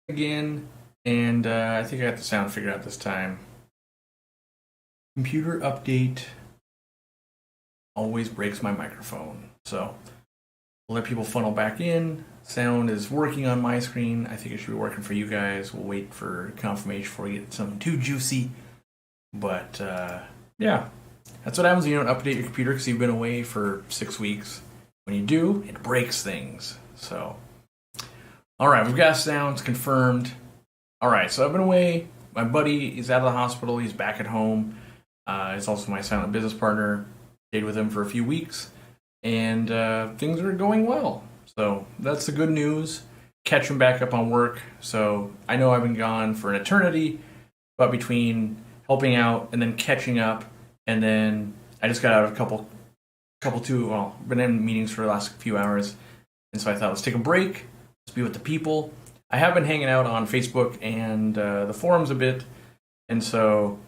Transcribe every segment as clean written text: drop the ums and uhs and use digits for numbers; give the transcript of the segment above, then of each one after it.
again, and I think I got the sound figured out this time. Computer update always breaks my microphone, so we'll let people funnel back in. Sound is working on my screen. I think it should be working for you guys. We'll wait for confirmation before we get something too juicy. But yeah, that's what happens when you don't update your computer because you've been away for 6 weeks. When you do, it breaks things. So, all right, we've got sounds confirmed. All right, so I've been away. My buddy is out of the hospital. He's back at home. He's also my silent business partner. Stayed with him for a few weeks, and things are going well. So that's the good news. Catch him back up on work. So I know I've been gone for an eternity, but between helping out and then catching up, and then I just got out of a couple been in meetings for the last few hours, and so I thought let's take a break, let's be with the people. I have been hanging out on Facebook and the forums a bit, and so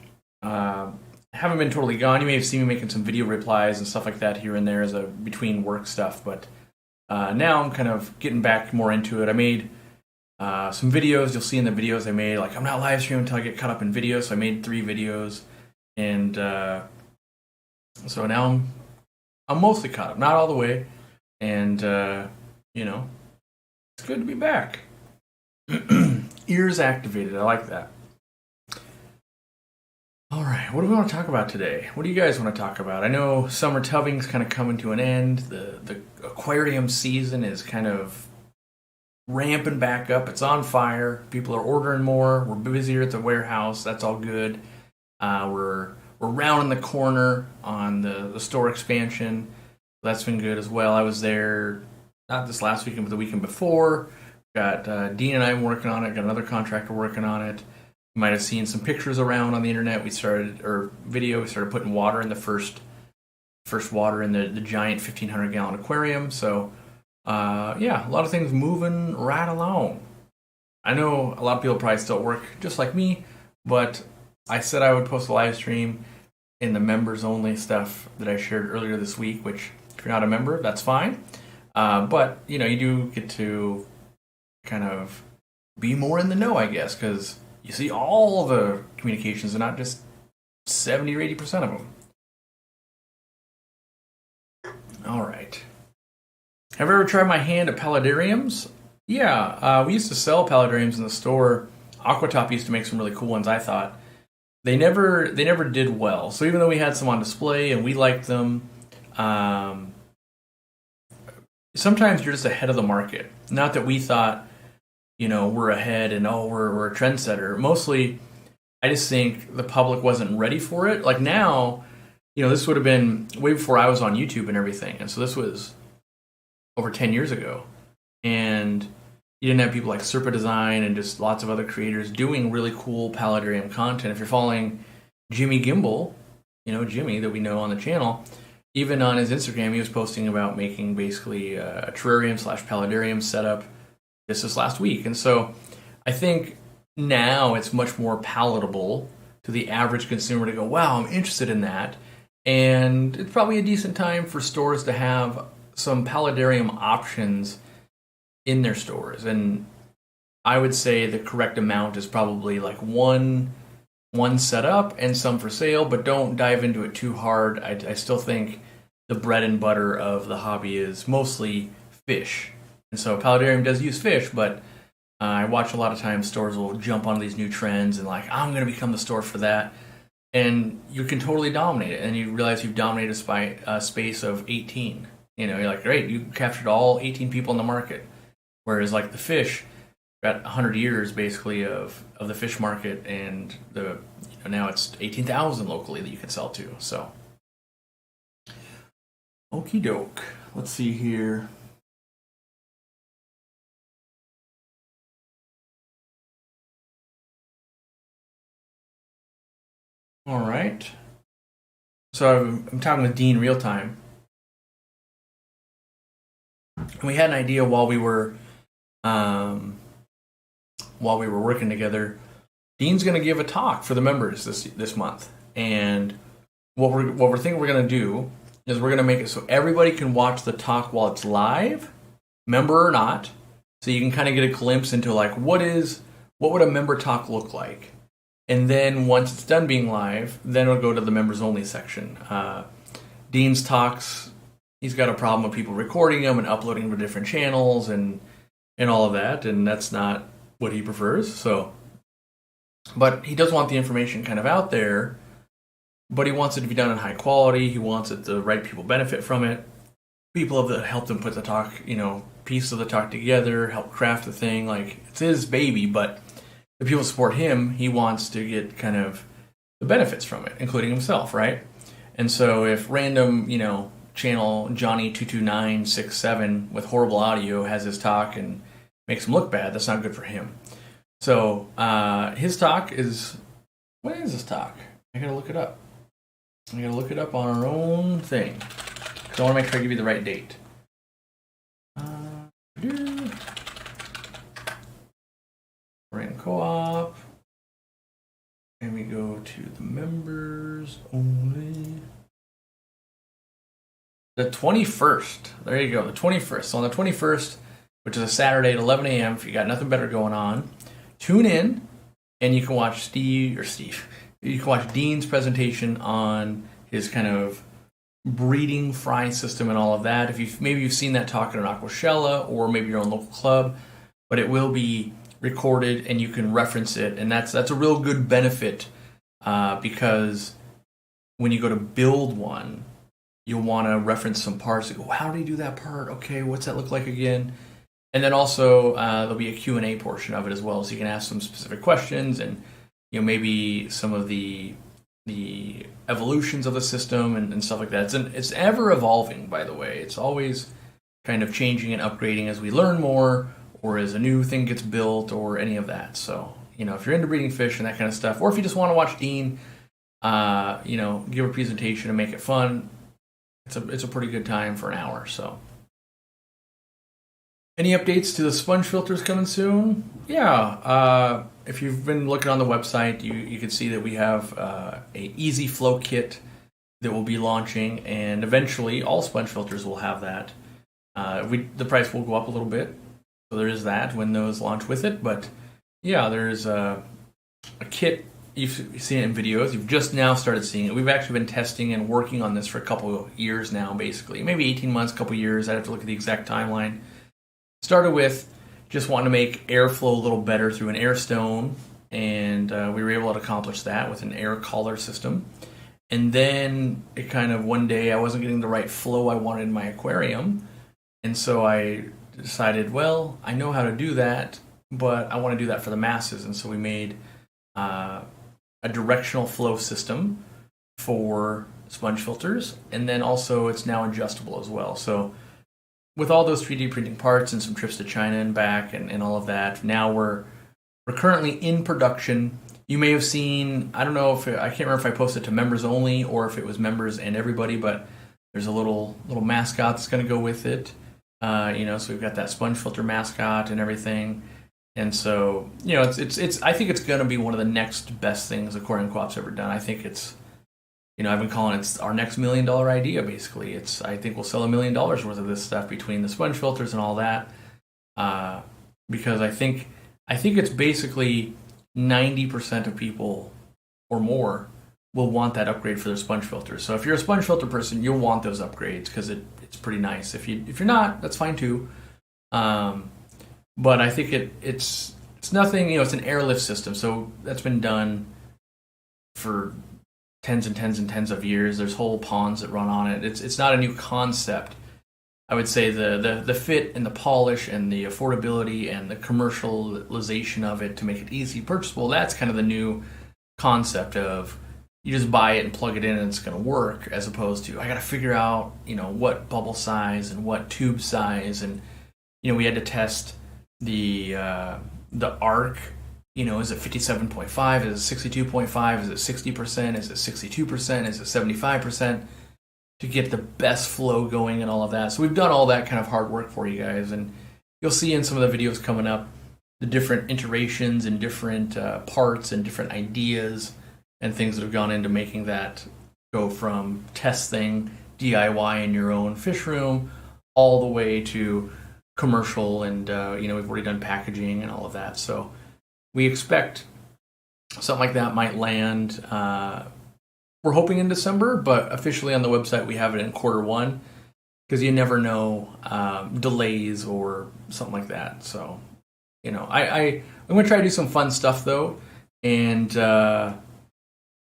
I haven't been totally gone. You may have seen me making some video replies and stuff like that here and there as a between work stuff, but now I'm kind of getting back more into it. I made some videos. You'll see in the videos I made, like I'm not live streaming until I get caught up in videos, so I made 3 videos, and so now I'm mostly caught up, not all the way, and you know, it's good to be back. Ears activated. I like that. All right, what do we want to talk about today? What do you guys want to talk about? I know summer tubbing's kind of coming to an end. The aquarium season is kind of ramping back up. It's on fire. People are ordering more. We're busier at the warehouse. That's all good. We're rounding the corner on the store expansion. That's been good as well. I was there not this last weekend, but the weekend before. Got Dean and I working on it. Got another contractor working on it. You might have seen some pictures around on the internet. We started putting water in the first water in the giant 1,500 gallon aquarium. So yeah, a lot of things moving right along. I know a lot of people probably still work just like me, but I said I would post a live stream in the members only stuff that I shared earlier this week, which if you're not a member, that's fine. But you know, you do get to kind of be more in the know, I guess, because you see all the communications and not just 70 or 80% of them. All right. Have I ever tried my hand at paludariums? Yeah, we used to sell paludariums in the store. Aquatop used to make some really cool ones, I thought. They never did well. So even though we had some on display and we liked them, sometimes you're just ahead of the market. Not that we thought, you know, we're ahead and we're a trendsetter. Mostly, I just think the public wasn't ready for it. Like now, you know, this would have been way before I was on YouTube and everything. And so this was over 10 years ago. And you didn't have people like Serpa Design and just lots of other creators doing really cool paludarium content. If you're following Jimmy Gimbal, you know, Jimmy that we know on the channel, even on his Instagram, he was posting about making basically a terrarium / paludarium setup this last week. And so I think now it's much more palatable to the average consumer to go, wow, I'm interested in that. And it's probably a decent time for stores to have some paludarium options in their stores. And I would say the correct amount is probably like one setup and some for sale, but don't dive into it too hard. I still think the bread and butter of the hobby is mostly fish. And so Paludarium does use fish, but I watch a lot of times stores will jump on these new trends and like, I'm going to become the store for that. And you can totally dominate it. And you realize you've dominated a space of 18. You know, you're like, great, you captured all 18 people in the market. Whereas like the fish, got 100 years basically of the fish market, and now it's 18,000 locally that you can sell to. So, okie doke. Let's see here. All right. So I'm talking with Dean real time. And we had an idea while we were working together. Dean's going to give a talk for the members this month, and what we're thinking we're going to do is we're going to make it so everybody can watch the talk while it's live, member or not, so you can kind of get a glimpse into like what is what would a member talk look like? And then once it's done being live, then it'll go to the members only section. Dean's talks, he's got a problem with people recording them and uploading them to different channels and all of that, and that's not what he prefers. So, but he does want the information kind of out there, but he wants it to be done in high quality. He wants it the right people benefit from it. People have helped him put the talk, piece of the talk together, help craft the thing. Like, it's his baby, but if people support him, he wants to get kind of the benefits from it, including himself, right? And so if random, channel Johnny22967 with horrible audio has his talk and makes him look bad, that's not good for him. So his talk is, what is his talk? I gotta look it up. I gotta look it up on our own thing. Because I want to make sure I give you the right date. Random co-op. And we go to the members only. The 21st. There you go, the 21st. So on the 21st, which is a Saturday at 11 a.m., if you got nothing better going on, tune in and you can watch You can watch Dean's presentation on his kind of breeding fry system and all of that. Maybe you've seen that talk at an Aquashella or maybe your own local club, but it will be recorded and you can reference it, and that's a real good benefit because when you go to build one, you'll want to reference some parts. You go, how do you do that part? Okay, what's that look like again? And then also there'll be a Q&A portion of it as well, so you can ask some specific questions and maybe some of the evolutions of the system and stuff like that. It's ever evolving, by the way. It's always kind of changing and upgrading as we learn more, or as a new thing gets built, or any of that. So, if you're into breeding fish and that kind of stuff, or if you just want to watch Dean, give a presentation and make it fun, it's a pretty good time for an hour. So, any updates to the sponge filters coming soon? Yeah. If you've been looking on the website, you can see that we have a easy flow kit that will be launching, and eventually all sponge filters will have that. The price will go up a little bit, so there is that when those launch with it. But yeah, there's a kit. You've seen it in videos. You've just now started seeing it. We've actually been testing and working on this for a couple of years now, basically. Maybe 18 months, a couple of years. I'd have to look at the exact timeline. Started with just wanting to make airflow a little better through an air stone, and we were able to accomplish that with an air collar system. And then it kind of, one day I wasn't getting the right flow I wanted in my aquarium, and so I decided, well, I know how to do that, but I want to do that for the masses. And so we made a directional flow system for sponge filters, and then also it's now adjustable as well. So with all those 3D printing parts and some trips to China and back and all of that, now we're currently in production. You may have seen, I don't know if I can't remember if I posted to members only or if it was members and everybody, but there's a little mascot that's going to go with it. So we've got that sponge filter mascot and everything. And so, it's I think it's going to be one of the next best things Aquariumcoop's ever done. I think it's, I've been calling it our next $1 million idea, basically. I think we'll sell $1 million worth of this stuff between the sponge filters and all that. Because I think it's basically 90% of people or more will want that upgrade for their sponge filters. So if you're a sponge filter person, you'll want those upgrades because it's pretty nice. If you're not, that's fine too. But I think it's nothing, it's an airlift system. So that's been done for tens and tens and tens of years. There's whole ponds that run on it. It's not a new concept. I would say the fit and the polish and the affordability and the commercialization of it to make it easy purchasable, that's kind of the new concept of you just buy it and plug it in and it's going to work, as opposed to I got to figure out, what bubble size and what tube size. And, we had to test the arc. Is it 57.5? Is it 62.5? Is it 60%? Is it 62%? Is it 75%? To get the best flow going and all of that. So we've done all that kind of hard work for you guys. And you'll see in some of the videos coming up the different iterations and different parts and different ideas and things that have gone into making that go from testing, DIY in your own fish room, all the way to commercial. And, we've already done packaging and all of that. So we expect something like that might land. We're hoping in December, but officially on the website we have it in Q1 because you never know delays or something like that. So, I'm going to try to do some fun stuff though, and I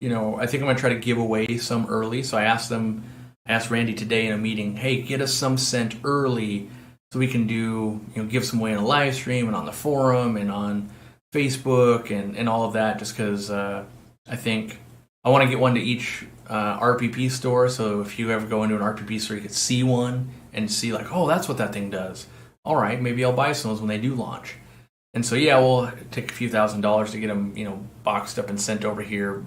think I'm going to try to give away some early. So I asked Randy today in a meeting, hey, get us some sent early so we can do, give some away in a live stream and on the forum and on Facebook and all of that, just because I think I want to get one to each RPP store, so if you ever go into an RPP store, you could see one and see like, oh, that's what that thing does. All right, maybe I'll buy some of those when they do launch. And so, yeah, we'll take a few $1,000s to get them, boxed up and sent over here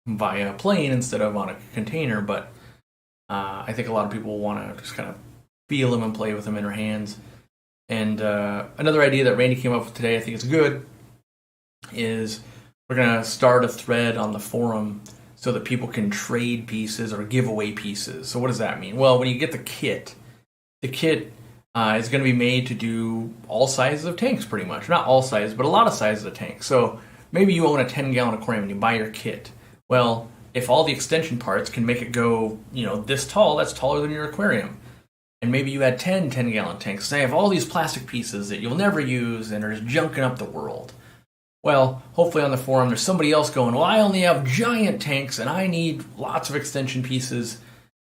via plane instead of on a container. But I think a lot of people want to just kind of feel them and play with them in their hands. And another idea that Randy came up with today, I think is good, is we're going to start a thread on the forum so that people can trade pieces or give away pieces. So what does that mean? Well, when you get the kit is going to be made to do all sizes of tanks pretty much. Not all sizes, but a lot of sizes of tanks. So maybe you own a 10-gallon aquarium and you buy your kit. Well, if all the extension parts can make it go, this tall, that's taller than your aquarium. And maybe you had 10-gallon tanks. So they have all these plastic pieces that you'll never use and are just junking up the world. Well, hopefully on the forum there's somebody else going, well, I only have giant tanks and I need lots of extension pieces.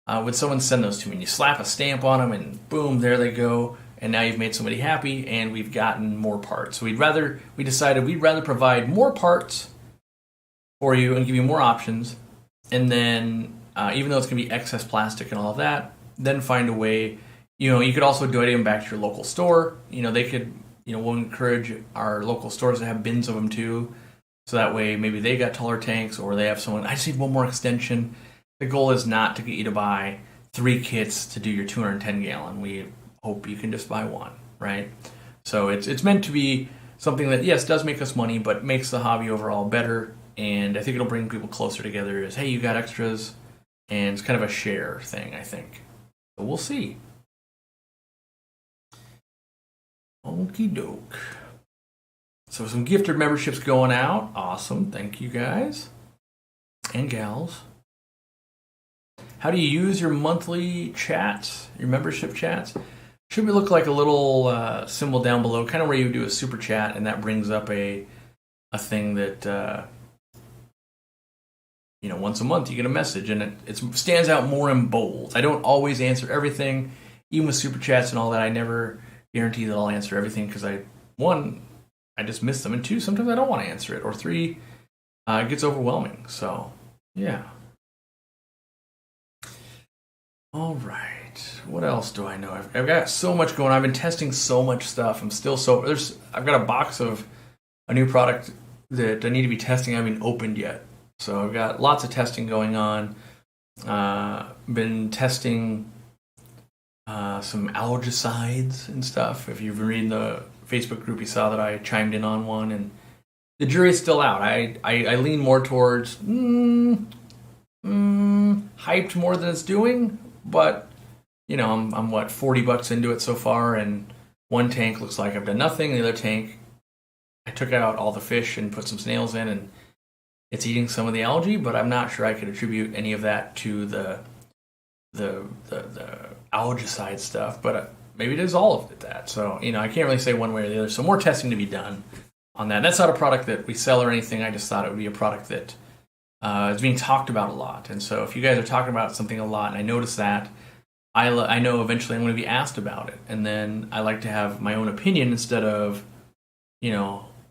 Would someone send those to me? And you slap a stamp on them and boom, there they go. And now you've made somebody happy and we've gotten more parts. So we decided we'd rather provide more parts for you and give you more options. And then, even though it's going to be excess plastic and all of that, then find a way, you could also donate them back to your local store. They could, we'll encourage our local stores to have bins of them too. So that way, maybe they got taller tanks or they have someone, I just need one more extension. The goal is not to get you to buy 3 kits to do your 210-gallon. We hope you can just buy one, right? So it's meant to be something that, yes, does make us money, but makes the hobby overall better. And I think it'll bring people closer together as, hey, you got extras. And it's kind of a share thing, I think. So we'll see. Okie doke. So some gifted memberships going out. Awesome. Thank you guys. And gals. How do you use your monthly chats, your membership chats? Should look like a little symbol down below, kind of where you do a super chat, and that brings up a thing that, once a month you get a message, and it stands out more in bold. I don't always answer everything. Even with super chats and all that, I never guarantee that I'll answer everything because I just miss them, and 2, sometimes I don't want to answer it, or 3, it gets overwhelming. So, yeah. All right. What else do I know? I've got so much going on. I've been testing so much stuff. I've got a box of a new product that I need to be testing. I haven't opened yet. So I've got lots of testing going on. Been testing some algicides and stuff. If you've been reading the Facebook group, you saw that I chimed in on one, and the jury's still out. I lean more towards hyped more than it's doing, but I'm what, $40 into it so far, and one tank looks like I've done nothing. The other tank, I took out all the fish and put some snails in, and it's eating some of the algae, but I'm not sure I could attribute any of that to the algicide stuff, but maybe it is all of it that. So, I can't really say one way or the other. So more testing to be done on that. That's not a product that we sell or anything. I just thought it would be a product that is being talked about a lot. And so if you guys are talking about something a lot and I notice that, I know eventually I'm going to be asked about it. And then I like to have my own opinion instead of,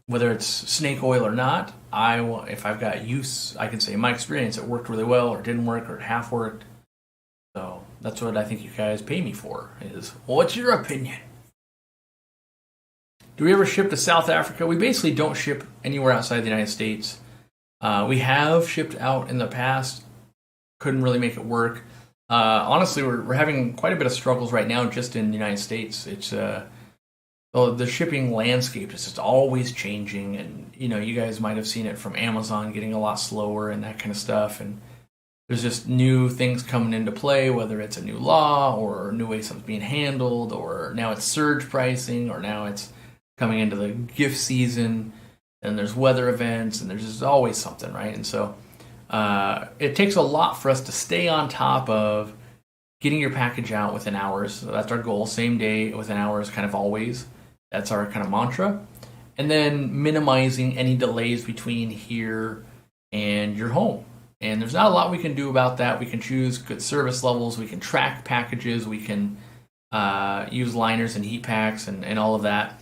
whether it's snake oil or not. If I've got use, I can say in my experience it worked really well or it didn't work or it half worked. So that's what I think you guys pay me for, is what's your opinion? Do we ever ship to South Africa? We basically don't ship anywhere outside the United States. We have shipped out in the past. Couldn't really make it work. Honestly, we're having quite a bit of struggles right now just in the United States. It's the shipping landscape is just always changing, and you guys might have seen it from Amazon getting a lot slower and that kind of stuff, and there's just new things coming into play, whether it's a new law or a new way something's being handled, or now it's surge pricing, or now it's coming into the gift season and there's weather events, and there's just always something, right? And so it takes a lot for us to stay on top of getting your package out within hours. So that's our goal. Same day within hours, kind of always. That's our kind of mantra. And then minimizing any delays between here and your home. And there's not a lot we can do about that. We can choose good service levels. We can track packages. We can use liners and heat packs and all of that.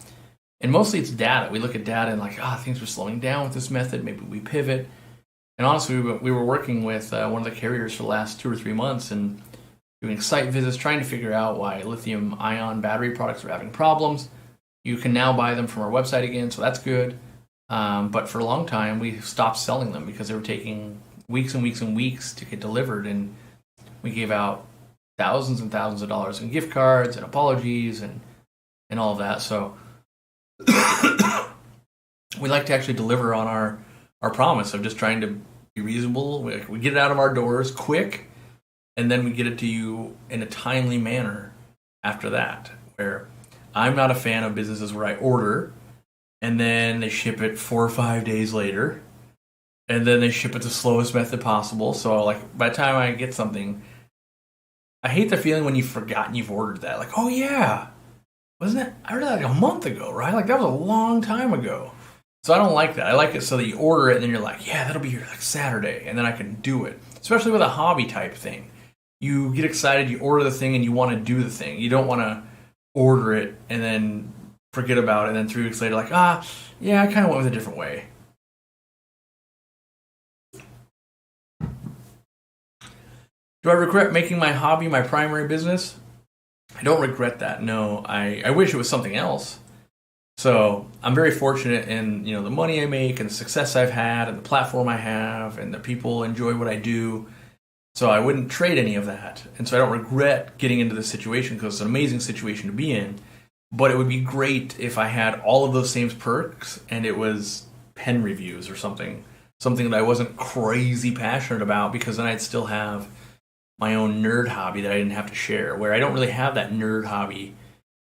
And mostly it's data. We look at data and like, things are slowing down with this method. Maybe we pivot. And honestly, we were working with one of the carriers for the last 2 or 3 months and doing site visits, trying to figure out why lithium-ion battery products are having problems. You can now buy them from our website again, so that's good. But for a long time, we stopped selling them because they were taking weeks and weeks and weeks to get delivered, and we gave out thousands and thousands of dollars in gift cards and apologies and all of that. So we like to actually deliver on our promise of just trying to be reasonable. We get it out of our doors quick, and then we get it to you in a timely manner after that, where I'm not a fan of businesses where I order and then they ship it 4 or 5 days later, and then they ship it the slowest method possible. So like by the time I get something, I hate the feeling when you've forgotten you've ordered that. Like, oh yeah, wasn't it? I ordered that like a month ago, right? Like that was a long time ago. So I don't like that. I like it so that you order it and then you're like, yeah, that'll be here like Saturday, and then I can do it. Especially with a hobby type thing. You get excited, you order the thing, and you want to do the thing. You don't want to order it and then forget about it, and then 3 weeks later, like, yeah, I kind of went with a different way. Do I regret making my hobby my primary business? I don't regret that, no. I wish it was something else. So I'm very fortunate in the money I make and the success I've had and the platform I have and the people enjoy what I do. So I wouldn't trade any of that. And so I don't regret getting into this situation because it's an amazing situation to be in. But it would be great if I had all of those same perks and it was pen reviews or something that I wasn't crazy passionate about, because then I'd still have my own nerd hobby that I didn't have to share, where I don't really have that nerd hobby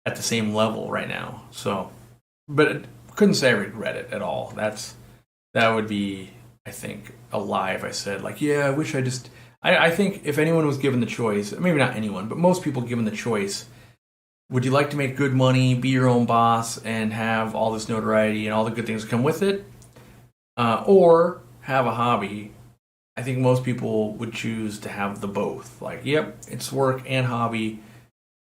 at the same level right now. So, but I couldn't say I regret it at all. That would be, I think, a lie if I said, like, yeah, I wish I think if anyone was given the choice, maybe not anyone, but most people given the choice, would you like to make good money, be your own boss, and have all this notoriety and all the good things that come with it? Or have a hobby? I think most people would choose to have the both. Like, yep, it's work and hobby,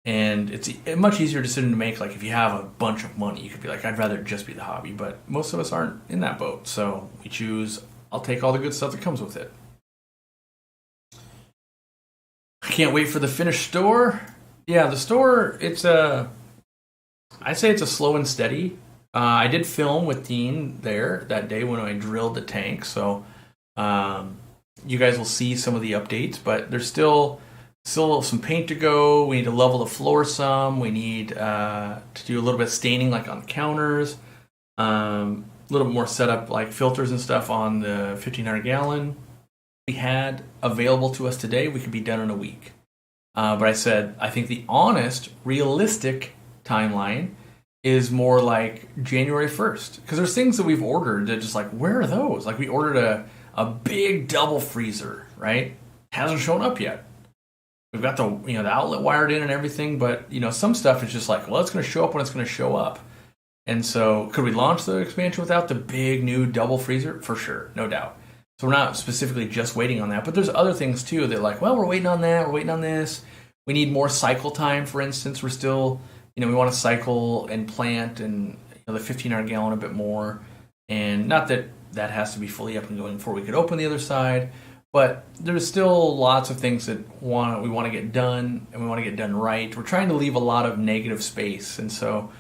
and it's a much easier decision to make. Like, if you have a bunch of money, you could be like, I'd rather just be the hobby. But most of us aren't in that boat, so we choose, I'll take all the good stuff that comes with it. I can't wait for the finished store. Yeah, the store, I'd say it's a slow and steady. I did film with Dean there that day when I drilled the tank, so you guys will see some of the updates, but there's still some paint to go. We need to level the floor some. We need to do a little bit of staining like on the counters, a little bit more setup like filters and stuff on the 1,500 gallon. We had available to us today, we could be done in a week. But I said, I think the honest, realistic timeline is more like January 1st. Because there's things that we've ordered that just like, where are those? Like we ordered a big double freezer, right? Hasn't shown up yet. We've got the outlet wired in and everything, but some stuff is just like, well, it's going to show up when it's going to show up. And so could we launch the expansion without the big new double freezer? For sure, no doubt. So we're not specifically just waiting on that, but there's other things too that like, well, we're waiting on that, we're waiting on this. We need more cycle time, for instance. We're still, we want to cycle and plant and the 1,500 gallon a bit more. And not that that has to be fully up and going before we could open the other side, but there's still lots of things that we want to get done, and we want to get done right. We're trying to leave a lot of negative space, and so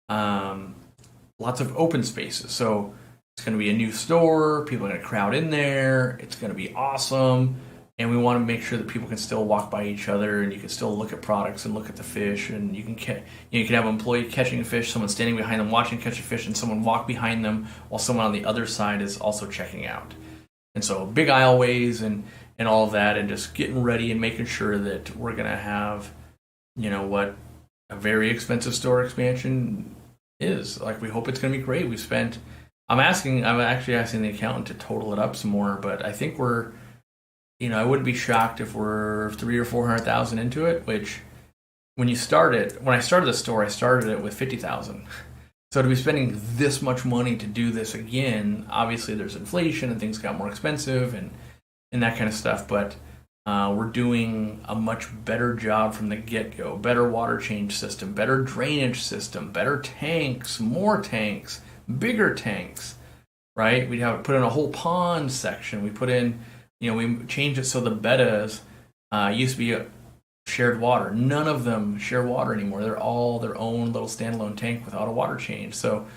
lots of open spaces. So it's going to be a new store. People are going to crowd in there. It's going to be awesome. And we want to make sure that people can still walk by each other, and you can still look at products and look at the fish. And you can have an employee catching a fish, someone standing behind them watching catch a fish, and someone walk behind them while someone on the other side is also checking out. And so big aisleways and all of that, and just getting ready and making sure that we're going to have, what a very expensive store expansion is. Like, we hope it's going to be great. We've spent I'm actually asking the accountant to total it up some more, but I think I wouldn't be shocked if we're 300,000 or 400,000 into it, which when I started the store, I started it with 50,000. So to be spending this much money to do this again, obviously there's inflation and things got more expensive and that kind of stuff, but we're doing a much better job from the get-go. Better water change system, better drainage system, better tanks, more tanks, bigger tanks, right? We'd have put in a whole pond section. We put in, we changed it so the bettas used to be shared water. None of them share water anymore. They're all their own little standalone tank without a water change. So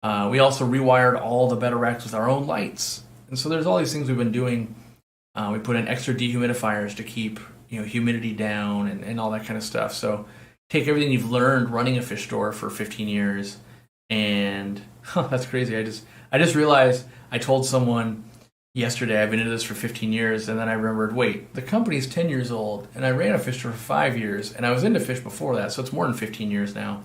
we also rewired all the betta racks with our own lights. And so there's all these things we've been doing. We put in extra dehumidifiers to keep humidity down and all that kind of stuff. So take everything you've learned running a fish store for 15 years, and that's crazy. I just realized I told someone yesterday I've been into this for 15 years, and then I remembered, wait, the company's 10 years old, and I ran a fish store for 5 years, and I was into fish before that, so it's more than 15 years now.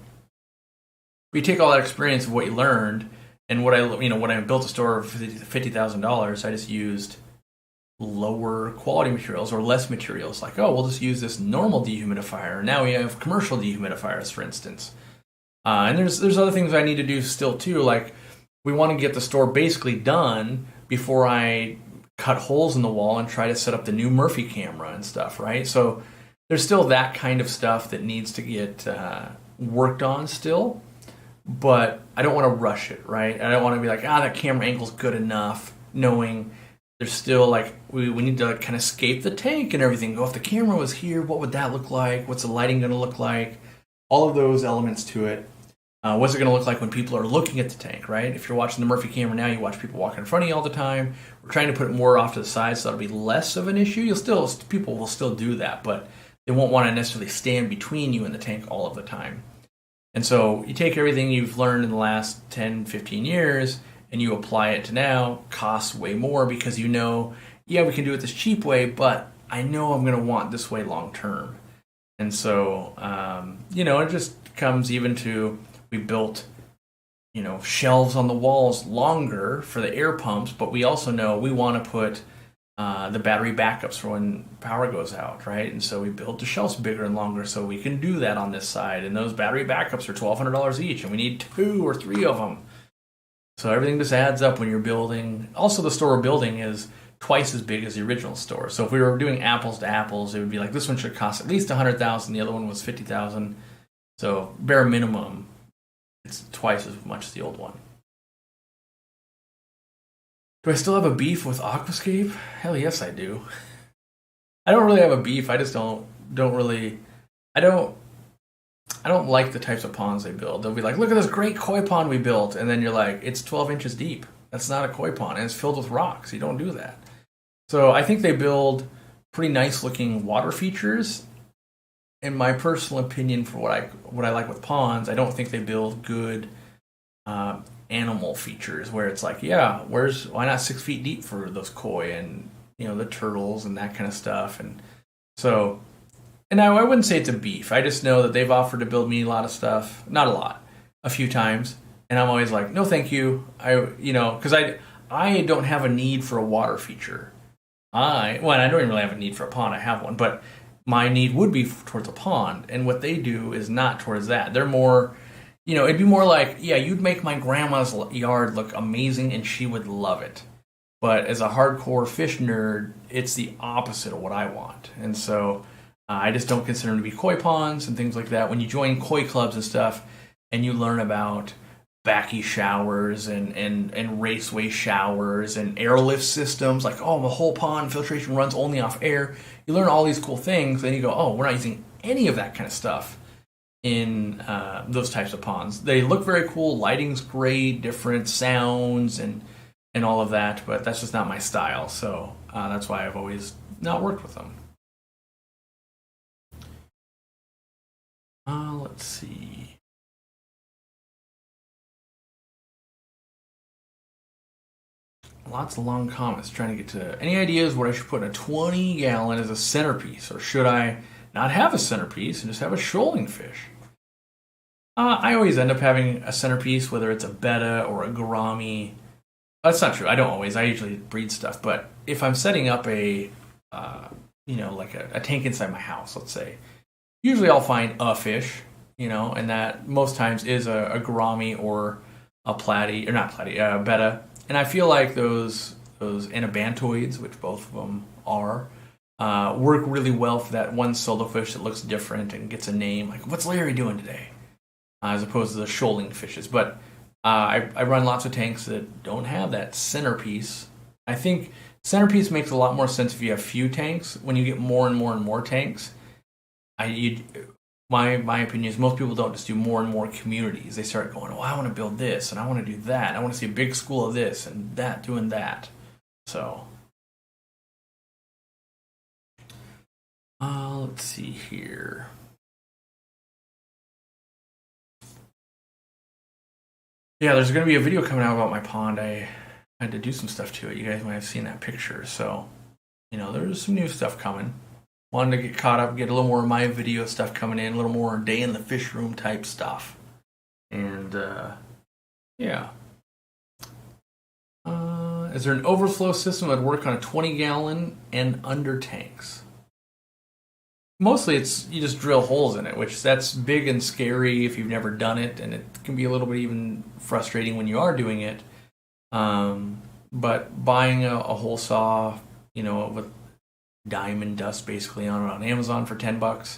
But you take all that experience of what you learned, and when I built a store for $50,000, I just used lower quality materials or less materials. Like, we'll just use this normal dehumidifier. Now we have commercial dehumidifiers, for instance. And there's other things I need to do still too. Like, we want to get the store basically done before I cut holes in the wall and try to set up the new Murphy camera and stuff, right? So there's still that kind of stuff that needs to get worked on still. But I don't want to rush it, right? I don't want to be like, that camera angle's good enough, knowing there's still, like, we need to kind of scape the tank and everything. Go, if the camera was here, what would that look like? What's the lighting going to look like? All of those elements to it. What's it going to look like when people are looking at the tank, right? If you're watching the Murphy camera now, you watch people walking in front of you all the time. We're trying to put it more off to the side so that'll be less of an issue. People will still do that, but they won't want to necessarily stand between you and the tank all of the time. And so you take everything you've learned in the last 10, 15 years, and you apply it to now, costs way more because we can do it this cheap way, but I know I'm going to want this way long term. And so, it just comes even to, we built, shelves on the walls longer for the air pumps, but we also know we want to put the battery backups for when power goes out, right? And so we built the shelves bigger and longer so we can do that on this side. And those battery backups are $1,200 each, and we need 2 or 3 of them. So everything just adds up when you're building. Also, the store we're building is twice as big as the original store. So if we were doing apples to apples, it would be like, this one should cost at least $100,000. The other one was $50,000. So bare minimum, it's twice as much as the old one. Do I still have a beef with Aquascape? Hell yes, I do. I don't really have a beef. I just don't like the types of ponds they build. They'll be like, look at this great koi pond we built. And then you're like, it's 12 inches deep. That's not a koi pond. And it's filled with rocks. You don't do that. So I think they build pretty nice looking water features. In my personal opinion, for what I like with ponds, I don't think they build good animal features where it's like, why not 6 feet deep for those koi and the turtles and that kind of stuff. And so, and I wouldn't say it's a beef. I just know that they've offered to build me a lot of stuff, not a lot, a few times, and I'm always like, no, thank you. Because I don't have a need for a water feature. I don't even really have a need for a pond. I have one, but my need would be towards a pond, and what they do is not towards that. They're more, it'd be more like, you'd make my grandma's yard look amazing, and she would love it. But as a hardcore fish nerd, it's the opposite of what I want, and so I just don't consider them to be koi ponds and things like that. When you join koi clubs and stuff, and you learn about backy showers and raceway showers and airlift systems, like, the whole pond filtration runs only off air. You learn all these cool things, then you go, we're not using any of that kind of stuff in those types of ponds. They look very cool, lighting's great, different sounds and all of that, but that's just not my style. So that's why I've always not worked with them. Let's see. Lots of long comments trying to get to any ideas what I should put in a 20-gallon as a centerpiece, or should I not have a centerpiece and just have a shoaling fish? I always end up having a centerpiece, whether it's a betta or a gourami That's not true. I don't always. I usually breed stuff. But if I'm setting up a, like a tank inside my house, let's say, usually I'll find a fish, and that most times is a gourami or a platy, or not platy, betta. And I feel like those anabantoids, which both of them are, work really well for that one solo fish that looks different and gets a name. Like, what's Larry doing today? As opposed to the shoaling fishes. But I run lots of tanks that don't have that centerpiece. I think centerpiece makes a lot more sense if you have few tanks. When you get more and more and more tanks, my opinion is most people don't just do more and more communities. They start going, oh, I want to build this and I want to do that. And I want to see a big school of this and that doing that. So, let's see here. Yeah, there's going to be a video coming out about my pond. I had to do some stuff to it. You guys might have seen that picture. So, there's some new stuff coming. Wanted to get caught up, get a little more of my video stuff coming in, a little more day in the fish room type stuff. And, yeah. Is there an overflow system that would work on a 20-gallon and under tanks? Mostly you just drill holes in it, which that's big and scary if you've never done it, and it can be a little bit even frustrating when you are doing it. But buying a hole saw, with diamond dust basically on it on Amazon for $10,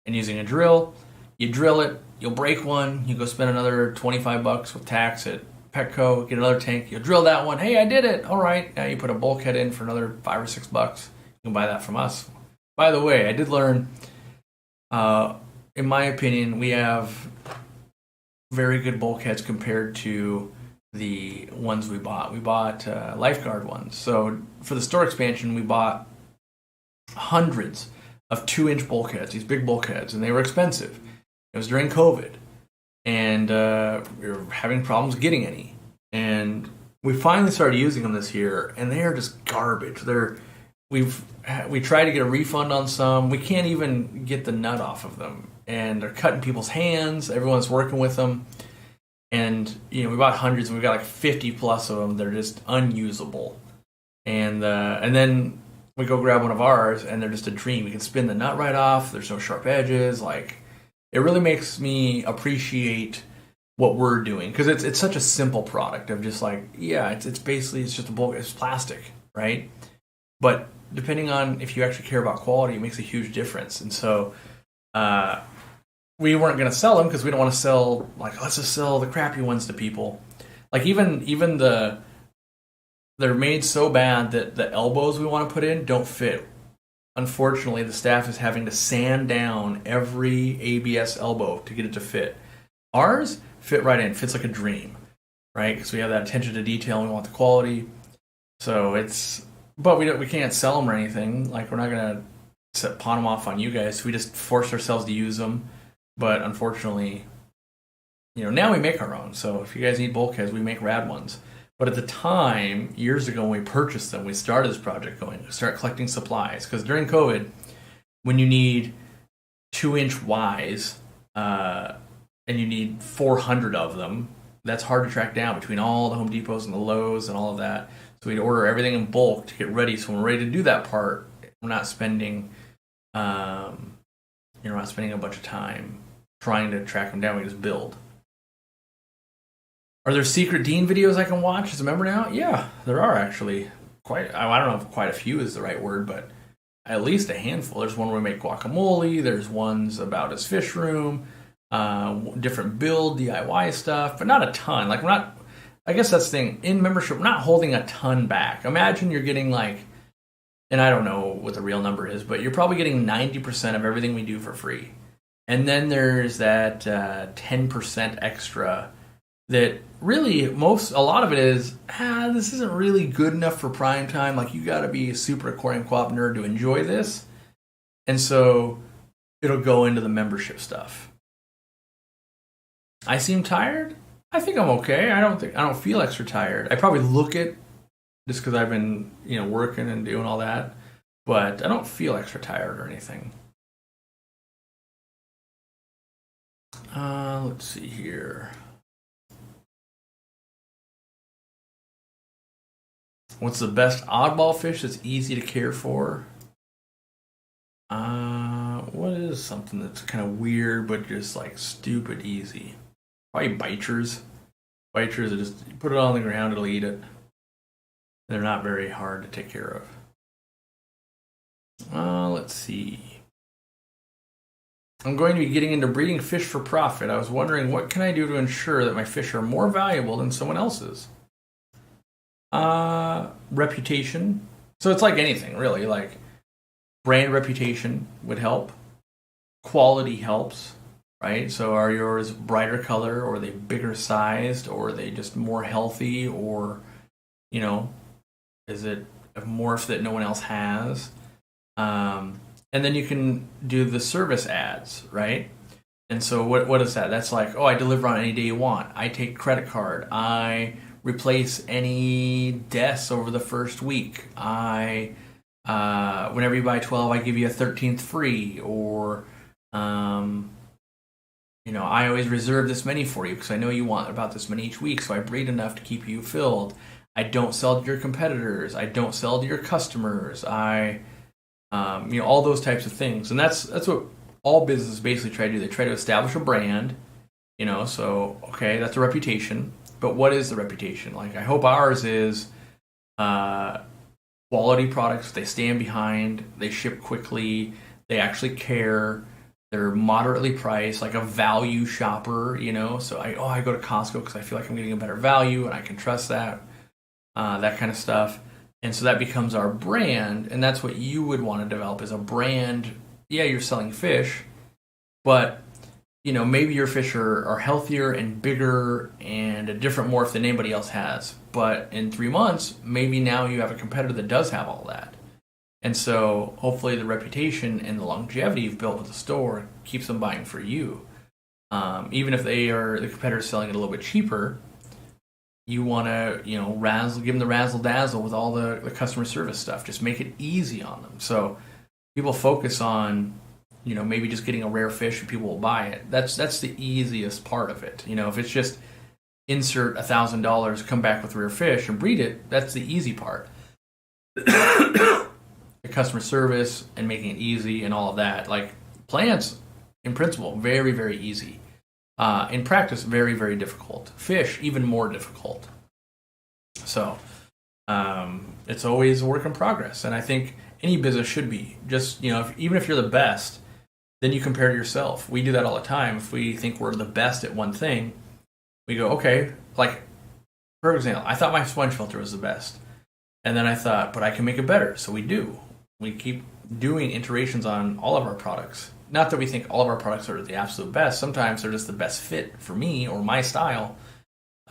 and using a drill, you drill it, you'll break one, you go spend another $25 with tax at Petco, get another tank, you'll drill that one. Hey, I did it. All right, now you put a bulkhead in for another $5 or $6. You can buy that from us. By the way, I did learn, in my opinion, we have very good bulkheads compared to the ones we bought. We bought lifeguard ones. So for the store expansion, we bought hundreds of 2-inch bulkheads, these big bulkheads, and they were expensive. It was during COVID, and we were having problems getting any. And we finally started using them this year, and they are just garbage. We tried to get a refund on some. We can't even get the nut off of them, and they're cutting people's hands. Everyone's working with them, and we bought hundreds, and we got like 50 plus of them. They're just unusable, and then we go grab one of ours, and they're just a dream. You can spin the nut right off. There's no sharp edges. Like, it really makes me appreciate what we're doing, because it's such a simple product of just like, yeah, it's basically it's just a bulk. It's plastic, right? But depending on if you actually care about quality, it makes a huge difference. And so we weren't going to sell them because we don't want to sell, like, let's just sell the crappy ones to people. Like, even they're made so bad that the elbows we want to put in don't fit. Unfortunately, the staff is having to sand down every ABS elbow to get it to fit. Ours fit right in, fits like a dream, right? Because we have that attention to detail and we want the quality. So but we can't sell them or anything. Like, we're not going to pawn them off on you guys. We just force ourselves to use them. But unfortunately, now we make our own. So if you guys need bulkheads, we make rad ones. But at the time, years ago when we purchased them, we started this project going to start collecting supplies. Because during COVID, when you need 2-inch Ys and you need 400 of them, that's hard to track down between all the Home Depots and the Lowe's and all of that. So we'd order everything in bulk to get ready. So when we're ready to do that part, we're not spending, a bunch of time trying to track them down. We just build. Are there Secret Dean videos I can watch as a member now? Yeah, there are actually. I don't know if quite a few is the right word, but at least a handful. There's one where we make guacamole. There's ones about his fish room, different build, DIY stuff, but not a ton. Like, we're not. I guess that's the thing. In membership, we're not holding a ton back. Imagine you're getting like, and I don't know what the real number is, but you're probably getting 90% of everything we do for free. And then there's that 10% extra that really a lot of it is, this isn't really good enough for prime time. Like, you got to be a super Aquarium Co-op nerd to enjoy this. And so it'll go into the membership stuff. I seem tired? I think I'm okay. I don't feel extra tired. I probably look it just because I've been, working and doing all that, but I don't feel extra tired or anything. Let's see here. What's the best oddball fish that's easy to care for? What is something that's kind of weird but just like stupid easy? Probably bichers. Bichers are just, you put it on the ground, it'll eat it. They're not very hard to take care of. Let's see. I'm going to be getting into breeding fish for profit. I was wondering, what can I do to ensure that my fish are more valuable than someone else's? Reputation. So it's like anything, really. Like brand reputation would help. Quality helps, right? So are yours brighter color, or are they bigger sized, or are they just more healthy, or, you know, is it a morph that no one else has? And then you can do the service ads, right? And so what is that? That's like, oh, I deliver on any day you want. I take credit card. I replace any deaths over the first week. Whenever you buy 12, I give you a 13th free. Or, I always reserve this many for you because I know you want about this many each week, so I breed enough to keep you filled. I don't sell to your competitors. I don't sell to your customers. All those types of things. And that's what all businesses basically try to do. They try to establish a brand, so, okay, that's a reputation. But what is the reputation? Like, I hope ours is quality products they stand behind, they ship quickly, they actually care, they're moderately priced, like a value shopper, So I go to Costco because I feel like I'm getting a better value and I can trust that, that kind of stuff. And so that becomes our brand, and that's what you would want to develop as a brand. Yeah, you're selling fish, but maybe your fish are healthier and bigger and a different morph than anybody else has. But in 3 months, maybe now you have a competitor that does have all that. And so hopefully the reputation and the longevity you've built with the store keeps them buying for you. Even if the competitor's selling it a little bit cheaper, you want to, give them the razzle dazzle with all the customer service stuff. Just make it easy on them. So people focus on, maybe just getting a rare fish and people will buy it. That's the easiest part of it. If it's just insert $1,000, come back with rare fish and breed it, that's the easy part. The customer service and making it easy and all of that. Like plants, in principle, very, very easy. In practice, very, very difficult. Fish, even more difficult. So it's always a work in progress. And I think any business should be. Just, even if you're the best, then you compare to yourself. We do that all the time. If we think we're the best at one thing, we go, okay, like, for example, I thought my sponge filter was the best. And then I thought, but I can make it better. So we do. We keep doing iterations on all of our products. Not that we think all of our products are the absolute best. Sometimes they're just the best fit for me or my style.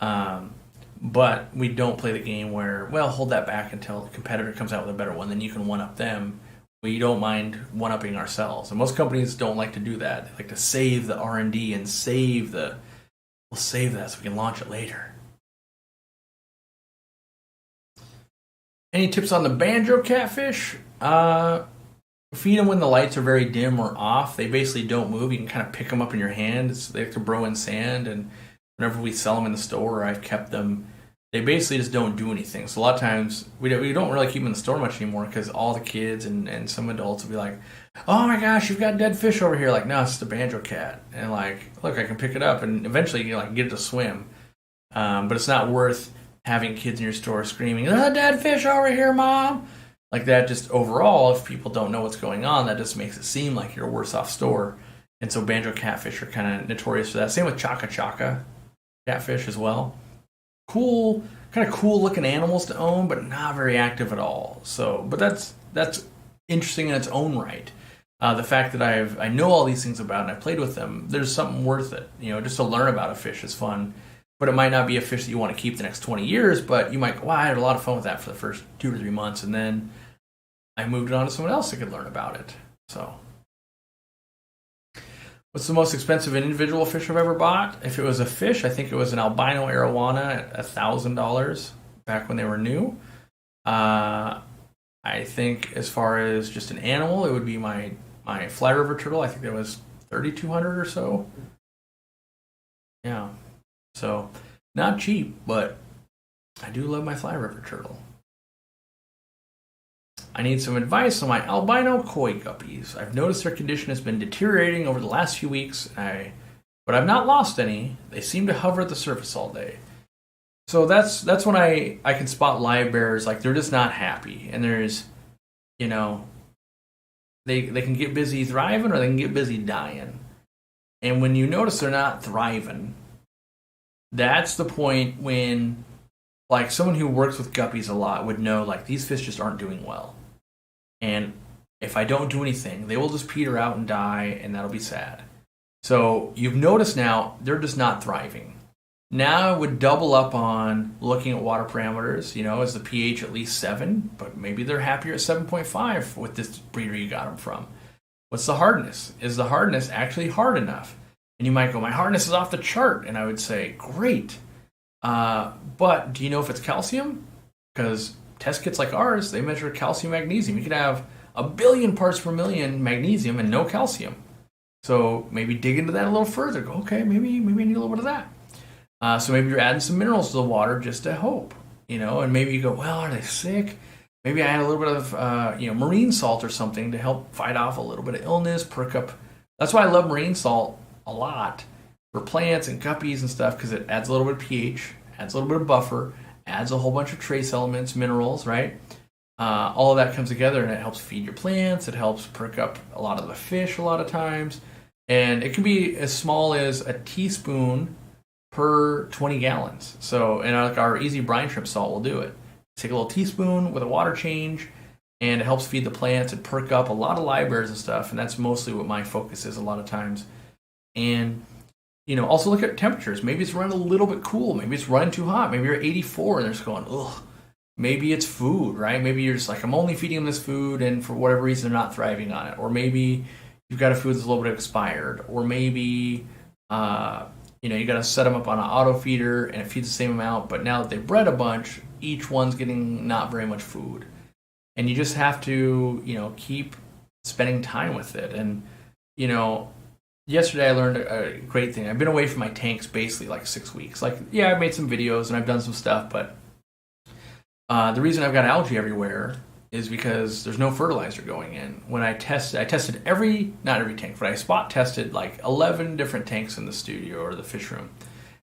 But we don't play the game where, well, hold that back until the competitor comes out with a better one, then you can one-up them. We don't mind one-upping ourselves. And most companies don't like to do that. They like to save the R&D and we'll save that so we can launch it later. Any tips on the banjo catfish? Feed them when the lights are very dim or off. They basically don't move. You can kind of pick them up in your hand. They have to burrow in sand, and whenever we sell them in the store, I've kept them. They basically just don't do anything. So a lot of times we don't really keep them in the store much anymore because all the kids and some adults will be like, "Oh my gosh, you've got dead fish over here!" Like, no, it's just a banjo cat, and like, look, I can pick it up, and eventually you get it to swim. But it's not worth having kids in your store screaming, "There's a dead fish over here, Mom!" Like that. Just overall, if people don't know what's going on, that just makes it seem like you're a worse off store. And so banjo catfish are kind of notorious for that. Same with chaka catfish as well. Kind of cool looking animals to own, but not very active at all. So, but that's interesting in its own right. The fact that I know all these things about and I played with them, there's something worth it. Just to learn about a fish is fun. But it might not be a fish that you want to keep the next 20 years, but you might go, wow, I had a lot of fun with that for the first 2 or 3 months, and then I moved it on to someone else that could learn about it. So, what's the most expensive individual fish I've ever bought? If it was a fish, I think it was an albino arowana at $1,000 back when they were new. I think as far as just an animal, it would be my fly river turtle. I think that was $3,200 or so. Yeah. So, not cheap, but I do love my fly river turtle. I need some advice on my albino koi guppies. I've noticed their condition has been deteriorating over the last few weeks, but I've not lost any. They seem to hover at the surface all day. So that's when I can spot live bearers, like they're just not happy. And there's, you know, they can get busy thriving or they can get busy dying. And when you notice they're not thriving, that's the point when, like, someone who works with guppies a lot would know, like, these fish just aren't doing well. And if I don't do anything, they will just peter out and die, and that'll be sad. So you've noticed now they're just not thriving. Now I would double up on looking at water parameters. You know, is the pH at least 7? But maybe they're happier at 7.5 with this breeder you got them from. What's the hardness? Is the hardness actually hard enough? And you might go, my hardness is off the chart. And I would say, great. But do you know if it's calcium? Because test kits like ours, they measure calcium, magnesium. You could have 1 billion parts per million magnesium and no calcium. So maybe dig into that a little further. Go, okay, maybe I need a little bit of that. So maybe you're adding some minerals to the water just to hope, you know. And maybe you go, well, are they sick? Maybe I add a little bit of marine salt or something to help fight off a little bit of illness, perk up. That's why I love marine salt a lot for plants and guppies and stuff, because it adds a little bit of pH, adds a little bit of buffer, adds a whole bunch of trace elements, minerals, right? All of that comes together and it helps feed your plants. It helps perk up a lot of the fish a lot of times. And it can be as small as a teaspoon per 20 gallons. So, and like our easy brine shrimp salt will do it. Take a little teaspoon with a water change, and it helps feed the plants and perk up a lot of live bears and stuff. And that's mostly what my focus is a lot of times. And, you know, also look at temperatures. Maybe it's running a little bit cool. Maybe it's running too hot. Maybe you're at 84 and they're just going, ugh. Maybe it's food, right? Maybe you're just like, I'm only feeding them this food, and for whatever reason, they're not thriving on it. Or maybe you've got a food that's a little bit expired. Or maybe, you got to set them up on an auto feeder and it feeds the same amount, but now that they've bred a bunch, each one's getting not very much food. And you just have to, keep spending time with it. And, yesterday I learned a great thing. I've been away from my tanks basically like 6 weeks. Like, yeah, I've made some videos and I've done some stuff, but the reason I've got algae everywhere is because there's no fertilizer going in. When I tested not every tank, but I spot tested like 11 different tanks in the studio or the fish room.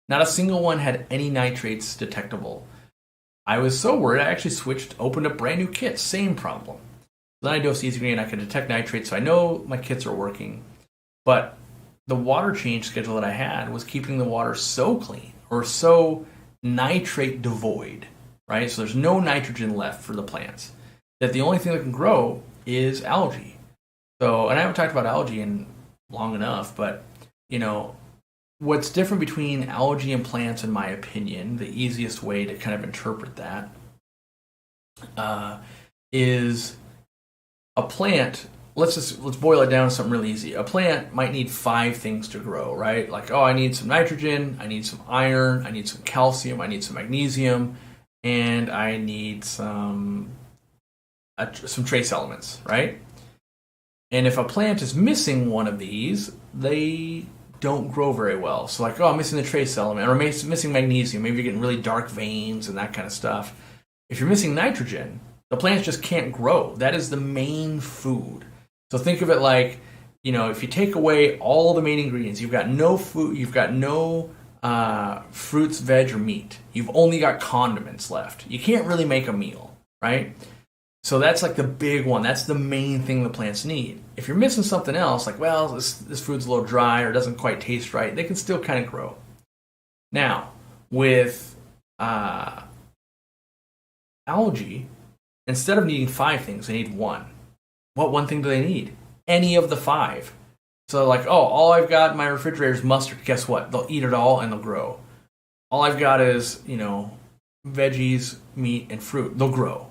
Not a single one had any nitrates detectable. I was so worried, I actually opened up brand new kits, same problem. Then I dosed Easy Green and I could detect nitrates, so I know my kits are working. But the water change schedule that I had was keeping the water so clean or so nitrate devoid, right? So there's no nitrogen left for the plants, that the only thing that can grow is algae. So, and I haven't talked about algae in long enough, but, what's different between algae and plants, in my opinion, the easiest way to kind of interpret that, is a plant. Let's boil it down to something really easy. A plant might need 5 things to grow, right? Like, I need some nitrogen, I need some iron, I need some calcium, I need some magnesium, and I need some trace elements, right? And if a plant is missing one of these, they don't grow very well. So like, I'm missing the trace element, or missing magnesium. Maybe you're getting really dark veins and that kind of stuff. If you're missing nitrogen, the plants just can't grow. That is the main food. So think of it like, if you take away all the main ingredients, you've got no food, you've got no fruits, veg, or meat. You've only got condiments left. You can't really make a meal, right? So that's like the big one. That's the main thing the plants need. If you're missing something else, like, well, this food's a little dry or doesn't quite taste right, they can still kind of grow. Now, with algae, instead of needing 5 things, they need 1. What one thing do they need? Any of the 5. So like, all I've got in my refrigerator is mustard. Guess what? They'll eat it all and they'll grow. All I've got is, veggies, meat, and fruit. They'll grow.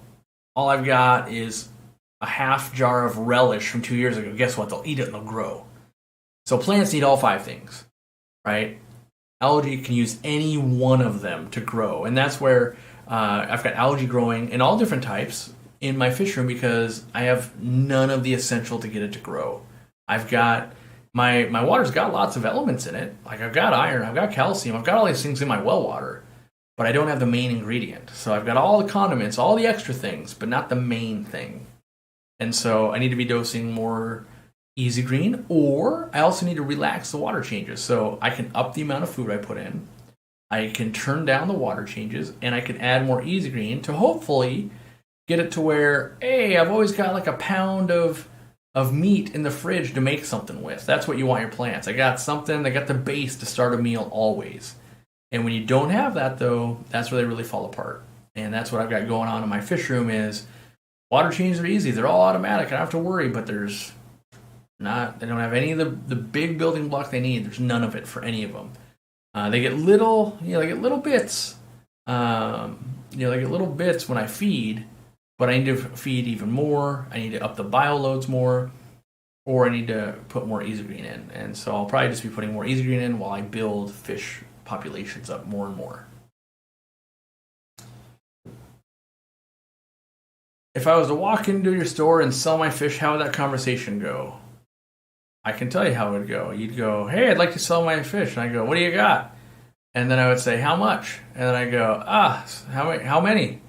All I've got is a half jar of relish from 2 years ago. Guess what? They'll eat it and they'll grow. So plants need all 5 things, right? Algae can use any one of them to grow. And that's where I've got algae growing in all different types in my fish room, because I have none of the essential to get it to grow. I've got my water's got lots of elements in it. Like I've got iron, I've got calcium, I've got all these things in my well water, but I don't have the main ingredient. So I've got all the condiments, all the extra things, but not the main thing. And so I need to be dosing more easy green, or I also need to relax the water changes. So I can up the amount of food I put in, I can turn down the water changes, and I can add more easy green to hopefully get it to where, hey, I've always got like a pound of meat in the fridge to make something with. That's what you want your plants. I got something, I got the base to start a meal always. And when you don't have that, though, that's where they really fall apart. And that's what I've got going on in my fish room is water changes are easy. They're all automatic. I don't have to worry, but they don't have any of the big building block they need. There's none of it for any of them. They get little, they get little bits. They get little bits when I feed, but I need to feed even more. I need to up the bio loads more, or I need to put more easy green in. And so I'll probably just be putting more easy green in while I build fish populations up more and more. If I was to walk into your store and sell my fish, how would that conversation go? I can tell you how it would go. You'd go, hey, I'd like to sell my fish. And I go, what do you got? And then I would say, how much? And then I go, how many?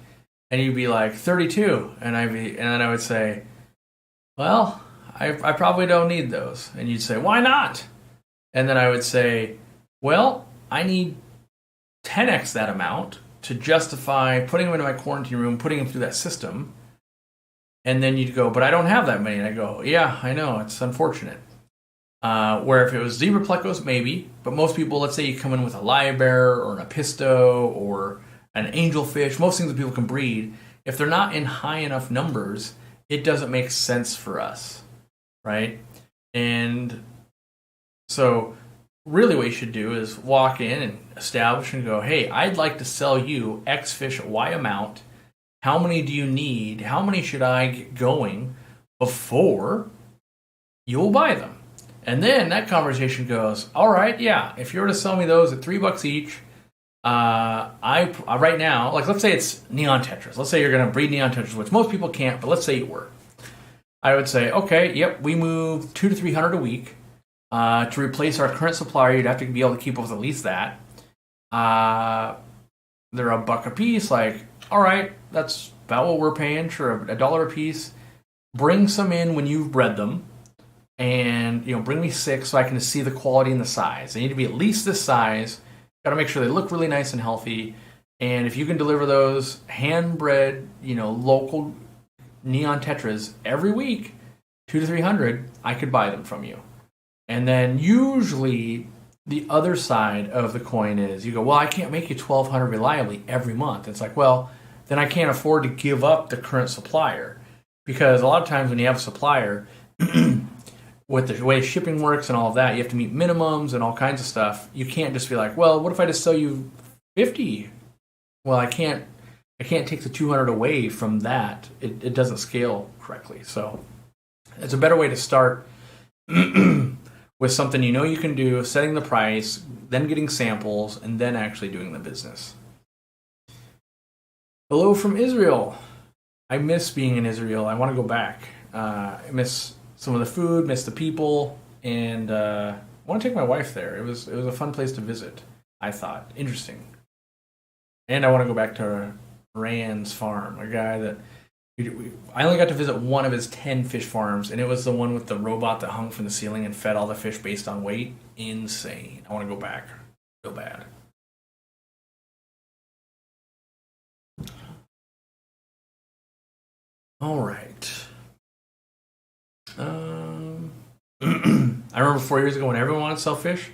And you'd be like, 32. And then I would say, well, I probably don't need those. And you'd say, why not? And then I would say, well, I need 10x that amount to justify putting them into my quarantine room, putting them through that system. And then you'd go, but I don't have that many. And I go, yeah, I know, it's unfortunate. Where if it was zebra plecos, maybe. But most people, let's say you come in with a lyrebird or an apisto or an angelfish, most things that people can breed, if they're not in high enough numbers, it doesn't make sense for us, right? And so really what you should do is walk in and establish and go, hey, I'd like to sell you X fish at Y amount. How many do you need? How many should I get going before you'll buy them? And then that conversation goes, all right, yeah, if you were to sell me those at $3 each, I right now, like let's say it's neon tetras. Let's say you're going to breed neon tetras, which most people can't, but let's say you were. I would say, okay, yep, we move 200 to 300 a week. To replace our current supplier, you'd have to be able to keep up with at least that. They're $1 a piece. Like, all right, that's about what we're paying. Sure, $1 a piece. Bring some in when you've bred them, and bring me 6 so I can see the quality and the size. They need to be at least this size. Got to make sure they look really nice and healthy. And if you can deliver those hand-bred, local neon tetras every week, 200 to 300, I could buy them from you. And then usually the other side of the coin is you go, well, I can't make you 1,200 reliably every month. It's like, well, then I can't afford to give up the current supplier. Because a lot of times when you have a supplier, with the way shipping works and all of that, you have to meet minimums and all kinds of stuff. You can't just be like, well, what if I just sell you 50? Well, I can't take the 200 away from that. It doesn't scale correctly. So it's a better way to start with something you can do, setting the price, then getting samples, and then actually doing the business. Hello from Israel. I miss being in Israel. I want to go back. I miss some of the food, miss the people, and I want to take my wife there. It was a fun place to visit, I thought. Interesting. And I want to go back to Rand's farm, a guy that I only got to visit one of his 10 fish farms, and it was the one with the robot that hung from the ceiling and fed all the fish based on weight. Insane. I want to go back. Real bad. All right. I remember 4 years ago when everyone wanted to sell fish.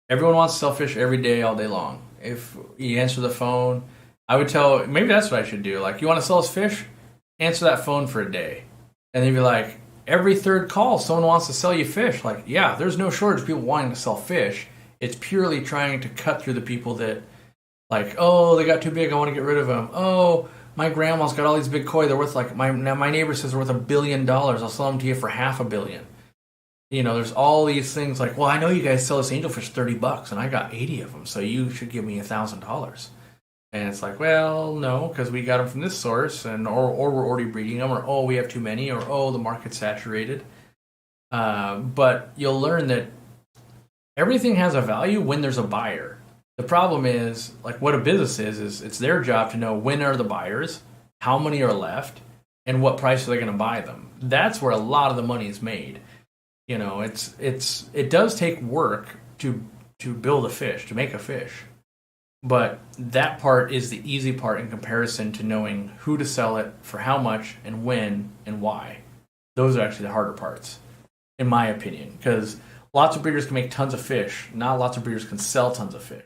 Everyone wants to sell fish every day, all day long. If you answer the phone, I would tell, maybe that's what I should do. Like, you want to sell us fish? Answer that phone for a day. And they'd be like, every third call, someone wants to sell you fish. Like, yeah, there's no shortage of people wanting to sell fish. It's purely trying to cut through the people that, like, oh, they got too big, I want to get rid of them. Oh, my grandma's got all these big koi. They're worth like, my neighbor says they're worth $1 billion. I'll sell them to you for $500 million. There's all these things like, well, I know you guys sell this angelfish $30 and I got 80 of them, so you should give me $1,000. And it's like, well, no, because we got them from this source, and or we're already breeding them, or oh, we have too many, or oh, the market's saturated. But you'll learn that everything has a value when there's a buyer. The problem is, like what a business is it's their job to know when are the buyers, how many are left, and what price are they going to buy them. That's where a lot of the money is made. You know, it does take work to build a fish, to make a fish. But that part is the easy part in comparison to knowing who to sell it, for how much, and when, and why. Those are actually the harder parts, in my opinion, because lots of breeders can make tons of fish. Not lots of breeders can sell tons of fish.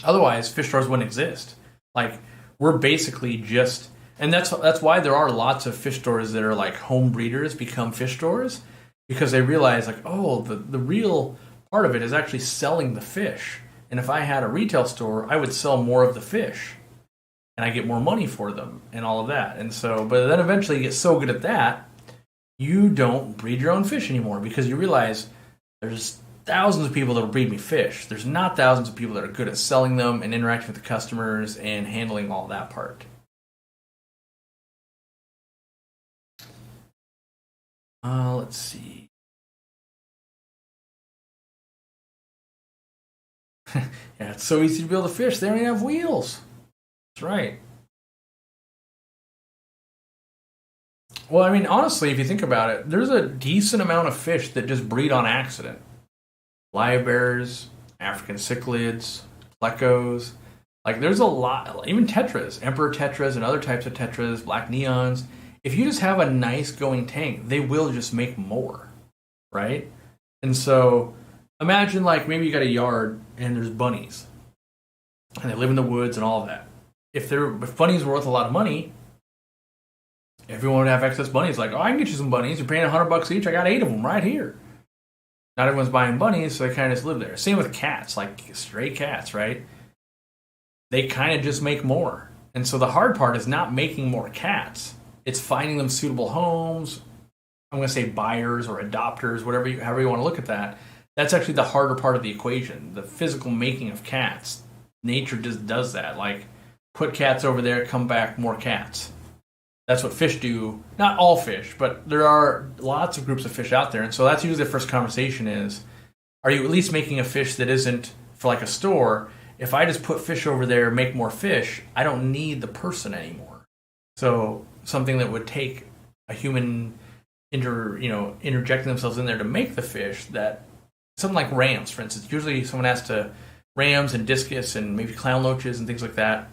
Otherwise, fish stores wouldn't exist. Like, we're basically just, and that's why there are lots of fish stores that are like home breeders become fish stores, because they realize like, oh, the real part of it is actually selling the fish. And if I had a retail store, I would sell more of the fish, and I get more money for them and all of that. And so, but then eventually you get so good at that, you don't breed your own fish anymore, because you realize there's thousands of people that will breed me fish. There's not thousands of people that are good at selling them and interacting with the customers and handling all that part. Let's see. Yeah, it's so easy to build a fish. They don't even have wheels. That's right. Well, I mean, honestly, if you think about it, there's a decent amount of fish that just breed on accident. Live bears, African cichlids, plecos. Like, there's a lot, even tetras, emperor tetras and other types of tetras, black neons. If you just have a nice going tank, they will just make more, right? And so imagine, like, maybe you got a yard and there's bunnies, and they live in the woods and all of that. If bunnies were worth a lot of money, everyone would have excess bunnies. Like, oh, I can get you some bunnies. You're paying $100 each. I got 8 of them right here. Not everyone's buying bunnies, so they kind of just live there. Same with cats, like stray cats, right? They kind of just make more. And so the hard part is not making more cats. It's finding them suitable homes. I'm going to say buyers or adopters, however you want to look at that. That's actually the harder part of the equation, the physical making of cats. Nature just does that. Like, put cats over there, come back, more cats. That's what fish do. Not all fish, but there are lots of groups of fish out there. And so that's usually the first conversation is, are you at least making a fish that isn't for like a store? If I just put fish over there, make more fish, I don't need the person anymore. So something that would take a human interjecting themselves in there to make the fish, that something like rams, for instance. Usually someone has to, rams and discus and maybe clown loaches and things like that,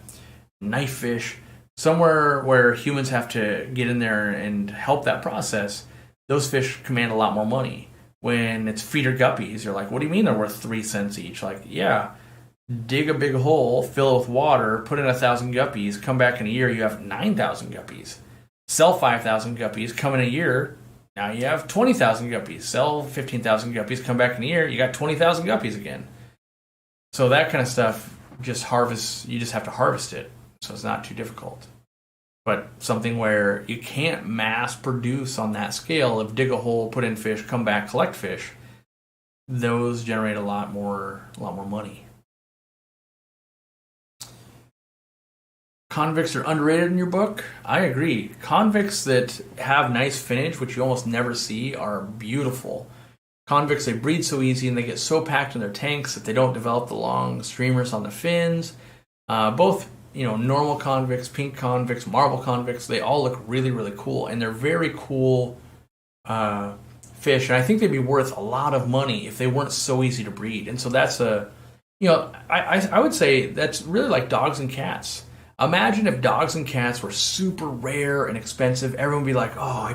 knife fish, somewhere where humans have to get in there and help that process, those fish command a lot more money. When it's feeder guppies, you're like, what do you mean they're worth 3 cents each? Like, yeah, dig a big hole, fill it with water, put in 1,000 guppies, come back in a year, you have 9,000 guppies. Sell 5,000 guppies, come in a year, now you have 20,000 guppies. Sell 15,000 guppies, come back in a year, you got 20,000 guppies again. So that kind of stuff, you just have to harvest it. So it's not too difficult. But something where you can't mass produce on that scale of dig a hole, put in fish, come back, collect fish, those generate a lot more money. Convicts are underrated in your book? I agree. Convicts that have nice finish, which you almost never see, are beautiful. Convicts, they breed so easy and they get so packed in their tanks that they don't develop the long streamers on the fins. Both normal convicts, pink convicts, marble convicts, they all look really, really cool. And they're very cool fish. And I think they'd be worth a lot of money if they weren't so easy to breed. And so that's I would say that's really like dogs and cats. Imagine if dogs and cats were super rare and expensive. Everyone would be like, oh,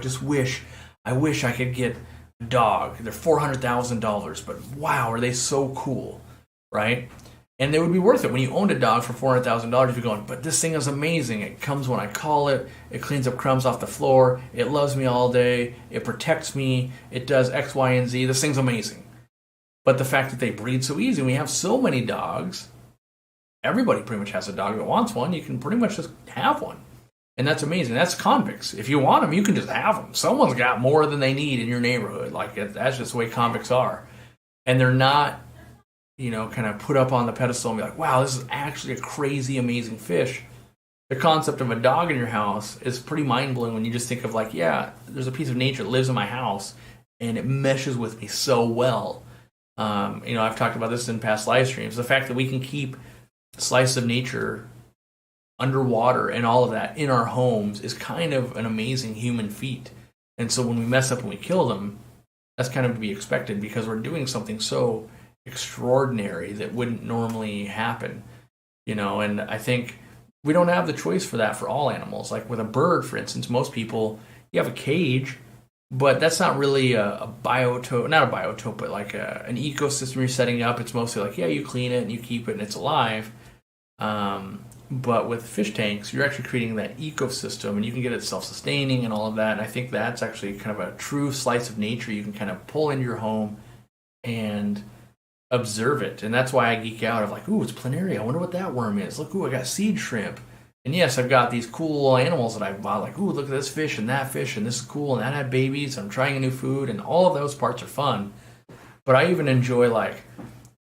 I wish I could get a dog. They're $400,000, but wow, are they so cool, right? And they would be worth it. When you owned a dog for $400,000, you'd be going, but this thing is amazing. It comes when I call it. It cleans up crumbs off the floor. It loves me all day. It protects me. It does X, Y, and Z. This thing's amazing. But the fact that they breed so easy, and we have so many dogs, everybody pretty much has a dog that wants one. You can pretty much just have one. And that's amazing. That's convicts. If you want them, you can just have them. Someone's got more than they need in your neighborhood. Like, that's just the way convicts are. And they're not kind of put up on the pedestal and be like, wow, this is actually a crazy, amazing fish. The concept of a dog in your house is pretty mind-blowing when you just think of like, yeah, there's a piece of nature that lives in my house and it meshes with me so well. I've talked about this in past live streams. The fact that we can keep slices of nature underwater and all of that in our homes is kind of an amazing human feat. And so when we mess up and we kill them, that's kind of to be expected because we're doing something so extraordinary that wouldn't normally happen, and I think we don't have the choice for that for all animals. Like with a bird, for instance, most people, you have a cage, but that's not really a biotope, not a biotope, but like an ecosystem you're setting up. It's mostly like, yeah, you clean it and you keep it and it's alive. But with fish tanks, you're actually creating that ecosystem and you can get it self-sustaining and all of that. And I think that's actually kind of a true slice of nature you can kind of pull into your home and observe it. And that's why I geek out of like, ooh, it's planaria. I wonder what that worm is. Look, ooh, I got seed shrimp. And yes, I've got these cool animals that I bought, like, ooh, look at this fish, and this is cool, and that had babies, I'm trying a new food, and all of those parts are fun. But I even enjoy like,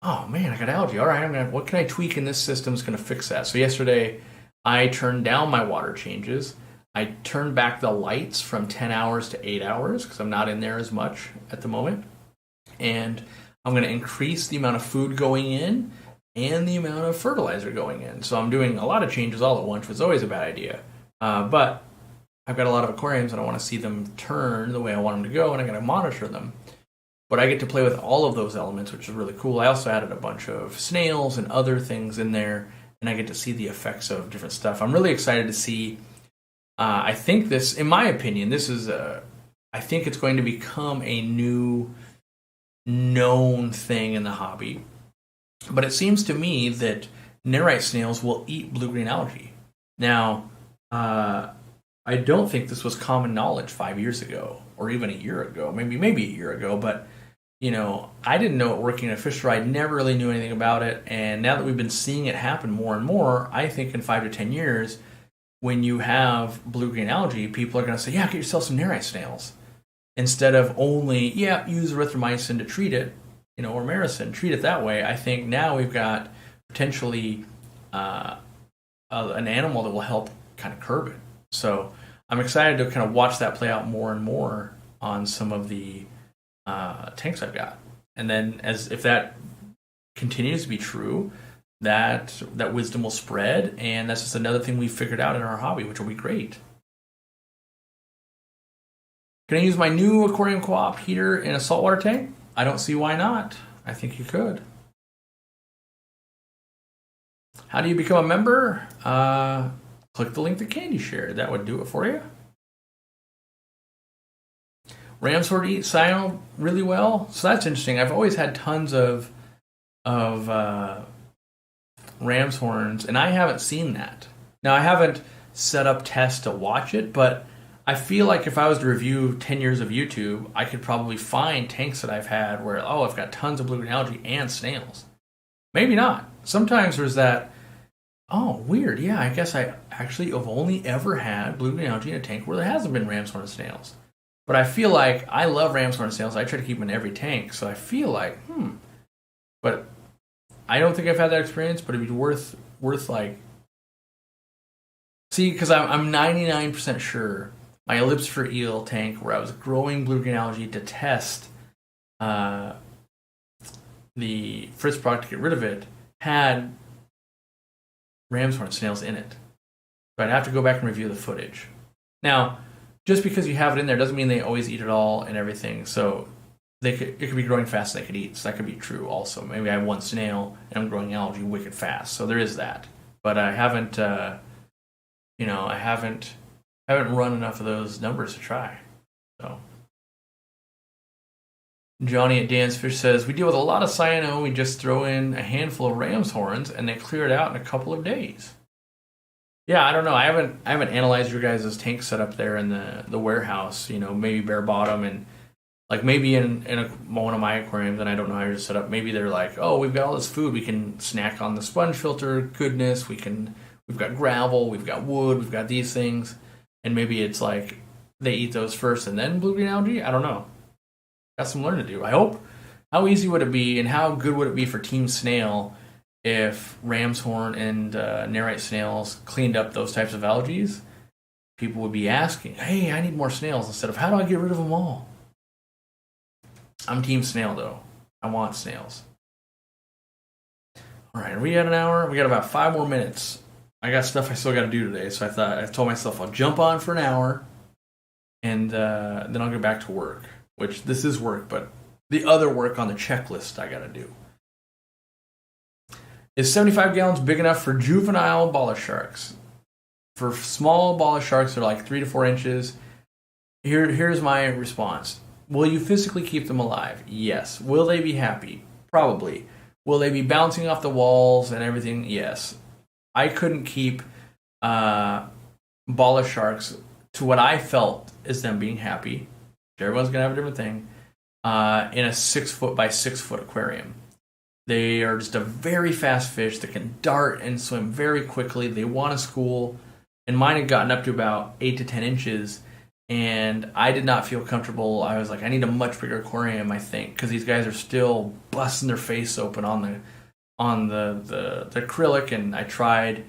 oh man, I got algae. All right, what can I tweak in this system is going to fix that? So yesterday, I turned down my water changes. I turned back the lights from 10 hours to 8 hours because I'm not in there as much at the moment. And I'm going to increase the amount of food going in and the amount of fertilizer going in. So I'm doing a lot of changes all at once, which is always a bad idea. But I've got a lot of aquariums and I want to see them turn the way I want them to go, and I got to monitor them. But I get to play with all of those elements, which is really cool. I also added a bunch of snails and other things in there, and I get to see the effects of different stuff. I'm really excited to see. I think this, in my opinion, I think it's going to become a new known thing in the hobby. But it seems to me that nerite snails will eat blue-green algae. Now, I don't think this was common knowledge 5 years ago, or even a year ago, maybe a year ago, but I didn't know it working in a fish store. I never really knew anything about it, and now that we've been seeing it happen more and more, I think in 5 to 10 years, when you have blue-green algae, people are going to say, yeah, get yourself some nerite snails. Instead of only, use erythromycin to treat it, or Maricin, treat it that way. I think now we've got potentially an animal that will help kind of curb it. So I'm excited to kind of watch that play out more and more on some of the tanks I've got. And then if that continues to be true, that wisdom will spread, and that's just another thing we've figured out in our hobby, which will be great. Can I use my new Aquariumcoop heater in a saltwater tank? I don't see why not. I think you could. How do you become a member? Click the link that Candy shared. That would do it for you. Ram's horn eat cyano really well. So that's interesting. I've always had tons of ram's horns, and I haven't seen that. Now, I haven't set up tests to watch it, but I feel like if I was to review 10 years of YouTube, I could probably find tanks that I've had where, I've got tons of blue-green algae and snails. Maybe not. Sometimes there's that, weird. Yeah, I guess I actually have only ever had blue-green algae in a tank where there hasn't been ram's horn snails. But I feel like I love ram's horn snails. I try to keep them in every tank, so I feel like, But I don't think I've had that experience, but it'd be worth like... See, because I'm 99% sure my ellipsifer eel tank where I was growing blue-green algae to test the Fritz product to get rid of it had ram's horn snails in it. So I'd have to go back and review the footage. Now, just because you have it in there doesn't mean they always eat it all and everything. So it could be growing fast and they could eat. So that could be true also. Maybe I have one snail and I'm growing algae wicked fast. So there is that. But I haven't, I haven't run enough of those numbers to try. So Johnny at Dan's Fish says, we deal with a lot of cyano. We just throw in a handful of ram's horns and they clear it out in a couple of days. Yeah, I don't know. I haven't analyzed your guys' tank setup there in the warehouse. Maybe bare bottom and like maybe in one of my aquariums, and I don't know how you're set up. Maybe they're like, we've got all this food. We can snack on the sponge filter goodness. We've got gravel. We've got wood. We've got these things. And maybe it's like they eat those first and then blue-green algae. I don't know. Got some learning to do. I hope. How easy would it be and how good would it be for Team Snail if ram's horn and nerite snails cleaned up those types of algae? People would be asking, hey, I need more snails, instead of how do I get rid of them all? I'm Team Snail, though. I want snails. All right, are we at an hour? We got about 5 more minutes. I got stuff I still got to do today. So I told myself I'll jump on for an hour, and then I'll get back to work. Which this is work, but the other work on the checklist I got to do. Is 75 gallons big enough for juvenile baller sharks? For small baller sharks, they're like 3 to 4 inches. Here's my response. Will you physically keep them alive? Yes. Will they be happy? Probably. Will they be bouncing off the walls and everything? Yes. I couldn't keep baller sharks to what I felt is them being happy. Everyone's going to have a different thing. In a 6 foot by 6 foot aquarium. They are just a very fast fish that can dart and swim very quickly. They want to school. And mine had gotten up to about 8 to 10 inches. And I did not feel comfortable. I was like, I need a much bigger aquarium, I think, because these guys are still busting their face open on the acrylic. And I tried,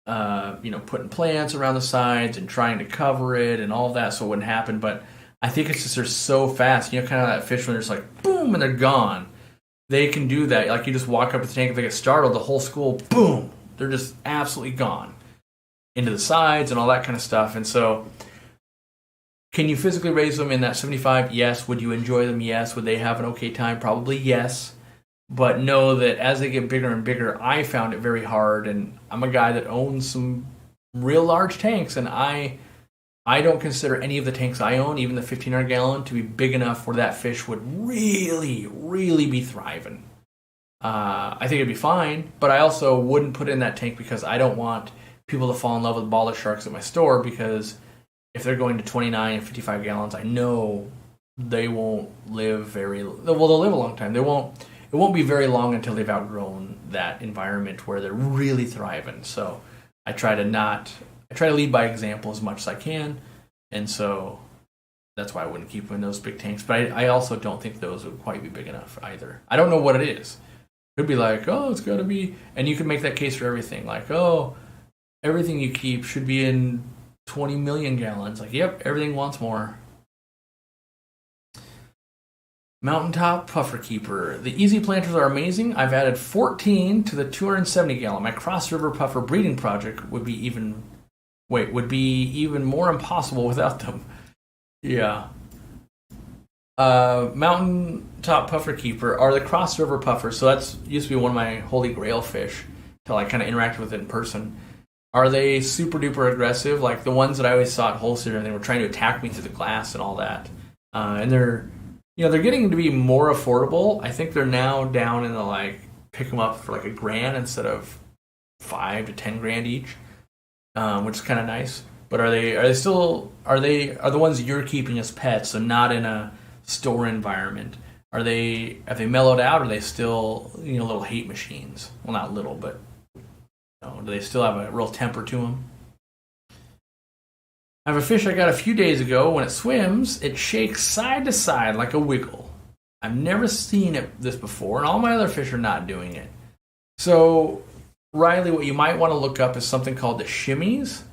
putting plants around the sides and trying to cover it and all of that so it wouldn't happen. But I think it's just they're so fast. You know, kind of that fish when they're just like, boom, and they're gone. They can do that. Like, you just walk up to the tank, if they get startled, the whole school, boom, they're just absolutely gone into the sides and all that kind of stuff. And so, can you physically raise them in that 75? Yes. Would you enjoy them? Yes. Would they have an okay time? Probably yes. But know that as they get bigger and bigger, I found it very hard. And I'm a guy that owns some real large tanks, and I don't consider any of the tanks I own, even the 1,500 gallon, to be big enough where that fish would really, really be thriving. I think it'd be fine, but I also wouldn't put it in that tank because I don't want people to fall in love with baller sharks at my store, because if they're going to 29 and 55 gallons, I know they won't live they'll live a long time. It won't be very long until they've outgrown that environment where they're really thriving. So I try to lead by example as much as I can, and so that's why I wouldn't keep them in those big tanks. But I also don't think those would quite be big enough either. I don't know what it is. It could be like, oh, it's got to be, and you can make that case for everything. Like, oh, everything you keep should be in 20 million gallons. Like, yep, everything wants more. Mountaintop Puffer Keeper. The easy planters are amazing. I've added 14 to the 270 gallon. My Cross River Puffer breeding project would be even more impossible without them. Yeah. Mountaintop Puffer Keeper are the Cross River Puffers. So that's used to be one of my holy grail fish till I kind of interacted with it in person. Are they super duper aggressive? Like the ones that I always saw at wholesaler, and they were trying to attack me through the glass and all that. And they're getting to be more affordable. I think they're now down in the pick them up for like $1,000 instead of $5 to $10 each, which is kind of nice. But are the ones you're keeping as pets, so not in a store environment? Have they mellowed out? Or are they still little hate machines? Well, not little, but do they still have a real temper to them? I have a fish I got a few days ago. When it swims, it shakes side to side like a wiggle. I've never seen this before, and all my other fish are not doing it. So, Riley, what you might want to look up is something called the shimmies.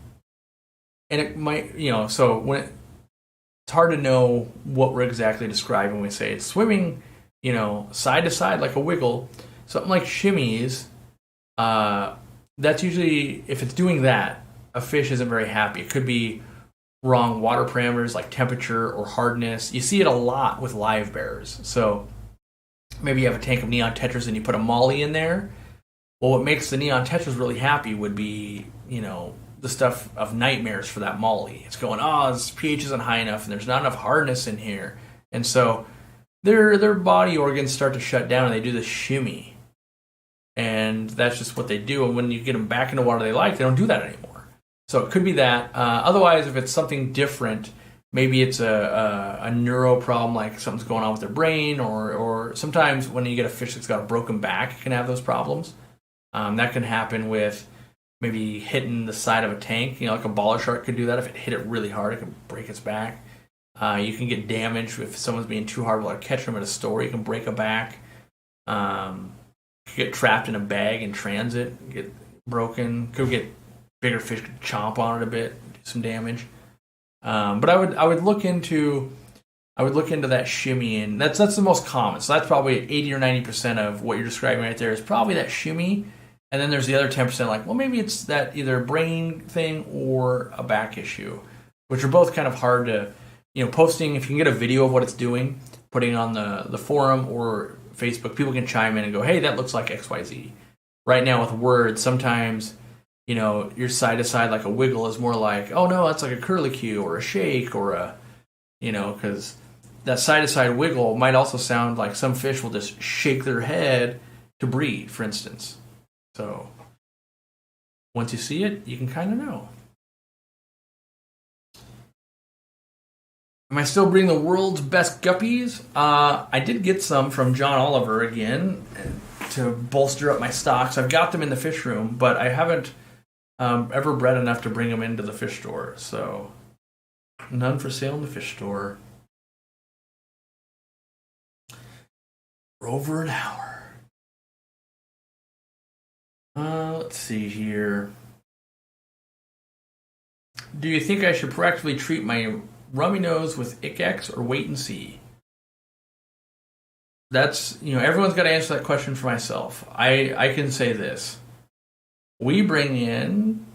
And it might, so when it's hard to know what we're exactly describing when we say it's swimming, side to side like a wiggle. Something like shimmies, that's usually, if it's doing that, a fish isn't very happy. It could be wrong water parameters like temperature or hardness. You see it a lot with live bears. So maybe you have a tank of neon tetras and you put a molly in there. Well, what makes the neon tetras really happy would be, the stuff of nightmares for that molly. It's going, this pH isn't high enough and there's not enough hardness in here. And so their body organs start to shut down and they do the shimmy. And that's just what they do. And when you get them back into water they like, they don't do that anymore. So it could be that. Otherwise, if it's something different, maybe it's a neuro problem, like something's going on with their brain, or sometimes when you get a fish that's got a broken back, it can have those problems. That can happen with maybe hitting the side of a tank. Like a baller shark could do that. If it hit it really hard, it can break its back. You can get damaged if someone's being too hard while catching them at a store. You can break a back. Get trapped in a bag in transit, get broken. Could get bigger fish could chomp on it a bit, do some damage. But I would look into that shimmy, and that's the most common. So that's probably 80 or 90% of what you're describing right there is probably that shimmy. And then there's the other 10% like, well, maybe it's that either brain thing or a back issue, which are both kind of hard to, posting. If you can get a video of what it's doing, putting it on the forum or Facebook, people can chime in and go, hey, that looks like XYZ. Right now with words, sometimes, your side to side, like a wiggle is more like, oh no, that's like a curlicue or a shake or a, because that side to side wiggle might also sound like some fish will just shake their head to breathe, for instance. So once you see it, you can kind of know. Am I still breeding the world's best guppies? I did get some from John Oliver again to bolster up my stocks. I've got them in the fish room, but I haven't ever bred enough to bring them into the fish store. So none for sale in the fish store. For over an hour. Let's see here. Do you think I should proactively treat my rummy nose with ICX or wait and see? That's, everyone's got to answer that question for myself. I can say this. We bring in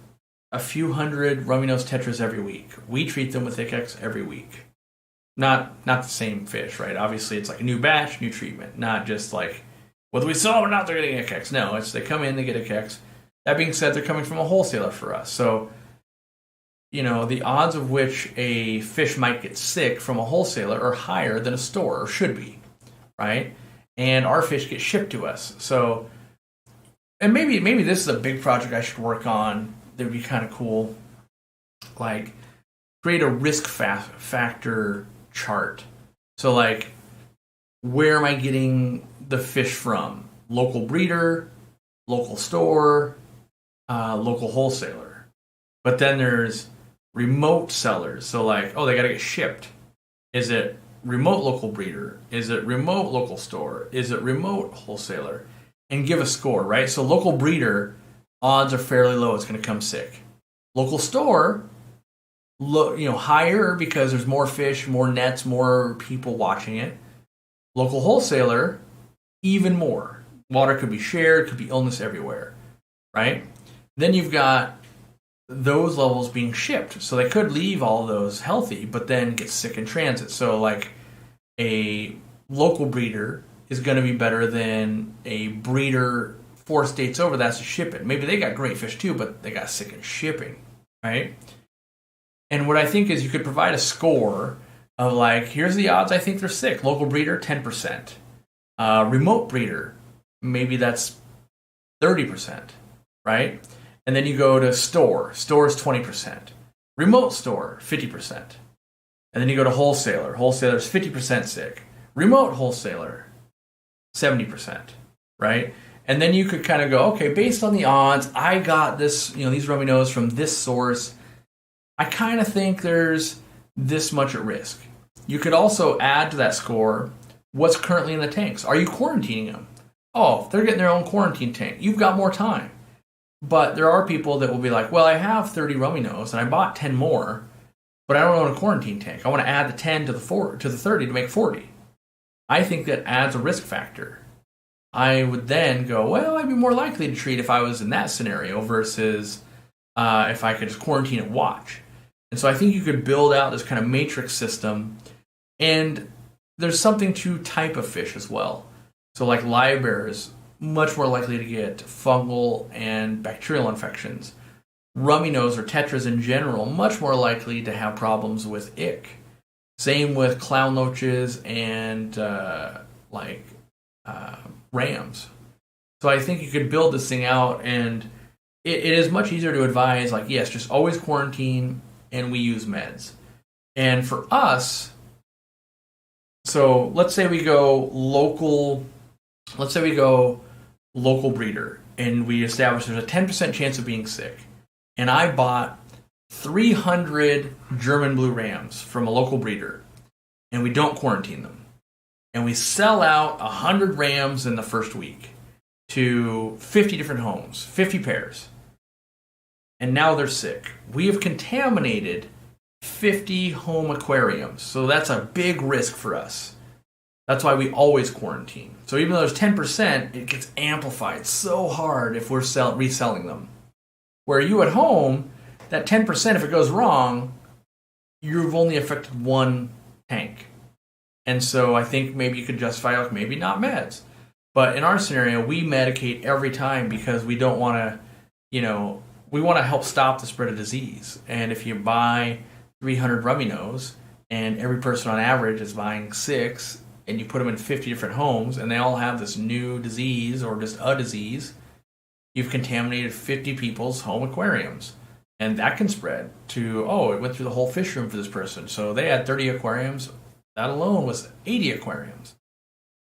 a few hundred rummy nose tetras every week. We treat them with ICX every week. Not the same fish, right? Obviously, it's like a new batch, new treatment. Not just like, whether we sell them or not, they're getting ICX. No, it's they come in, they get ICX. That being said, they're coming from a wholesaler for us. So, the odds of which a fish might get sick from a wholesaler are higher than a store, or should be, right? And our fish get shipped to us. So, and maybe this is a big project I should work on that would be kind of cool. Like, create a risk factor chart. So, like, where am I getting the fish from? Local breeder, local store, local wholesaler. But then there's remote sellers. So like, they got to get shipped. Is it remote local breeder? Is it remote local store? Is it remote wholesaler? And give a score, right? So local breeder, odds are fairly low it's going to come sick. Local store, higher because there's more fish, more nets, more people watching it. Local wholesaler, even more. Water could be shared, could be illness everywhere, right? Then you've got those levels being shipped. So they could leave all of those healthy, but then get sick in transit. So like a local breeder is going to be better than a breeder 4 states over that's to ship it. Maybe they got great fish too, but they got sick in shipping, right? And what I think is you could provide a score of like, here's the odds I think they're sick. Local breeder, 10%. Remote breeder, maybe that's 30%, right? And then you go to store. Store is 20%. Remote store, 50%. And then you go to wholesaler. Wholesaler is 50% sick. Remote wholesaler, 70%, right? And then you could kind of go, okay, based on the odds, I got this, these rummy nose from this source. I kind of think there's this much at risk. You could also add to that score what's currently in the tanks. Are you quarantining them? Oh, they're getting their own quarantine tank. You've got more time. But there are people that will be like, well, I have 30 rummy nose and I bought 10 more, but I don't own a quarantine tank. I want to add the 10 to the 30 to make 40. I think that adds a risk factor. I would then go, well, I'd be more likely to treat if I was in that scenario versus if I could just quarantine and watch. And so I think you could build out this kind of matrix system. And there's something to type of fish as well. So like live bears, much more likely to get fungal and bacterial infections. Rummy nose or tetras in general, much more likely to have problems with ick. Same with clown loaches and rams. So I think you could build this thing out, and it is much easier to advise, like, yes, just always quarantine, and we use meds. And for us, so let's say we go local breeder, and we establish there's a 10% chance of being sick. And I bought 300 German blue rams from a local breeder, and we don't quarantine them. And we sell out 100 rams in the first week to 50 different homes, 50 pairs. And now they're sick. We have contaminated 50 home aquariums. So that's a big risk for us. That's why we always quarantine. So even though there's 10%, it gets amplified so hard if we're reselling them. Where you at home, that 10%, if it goes wrong, you've only affected one tank. And so I think maybe you could justify, like, maybe not meds. But in our scenario, we medicate every time because we don't want to, we want to help stop the spread of disease. And if you buy 300 rummy nose and every person on average is buying 6, and you put them in 50 different homes and they all have this new disease or just a disease, you've contaminated 50 people's home aquariums. And that can spread to, it went through the whole fish room for this person. So they had 30 aquariums. That alone was 80 aquariums.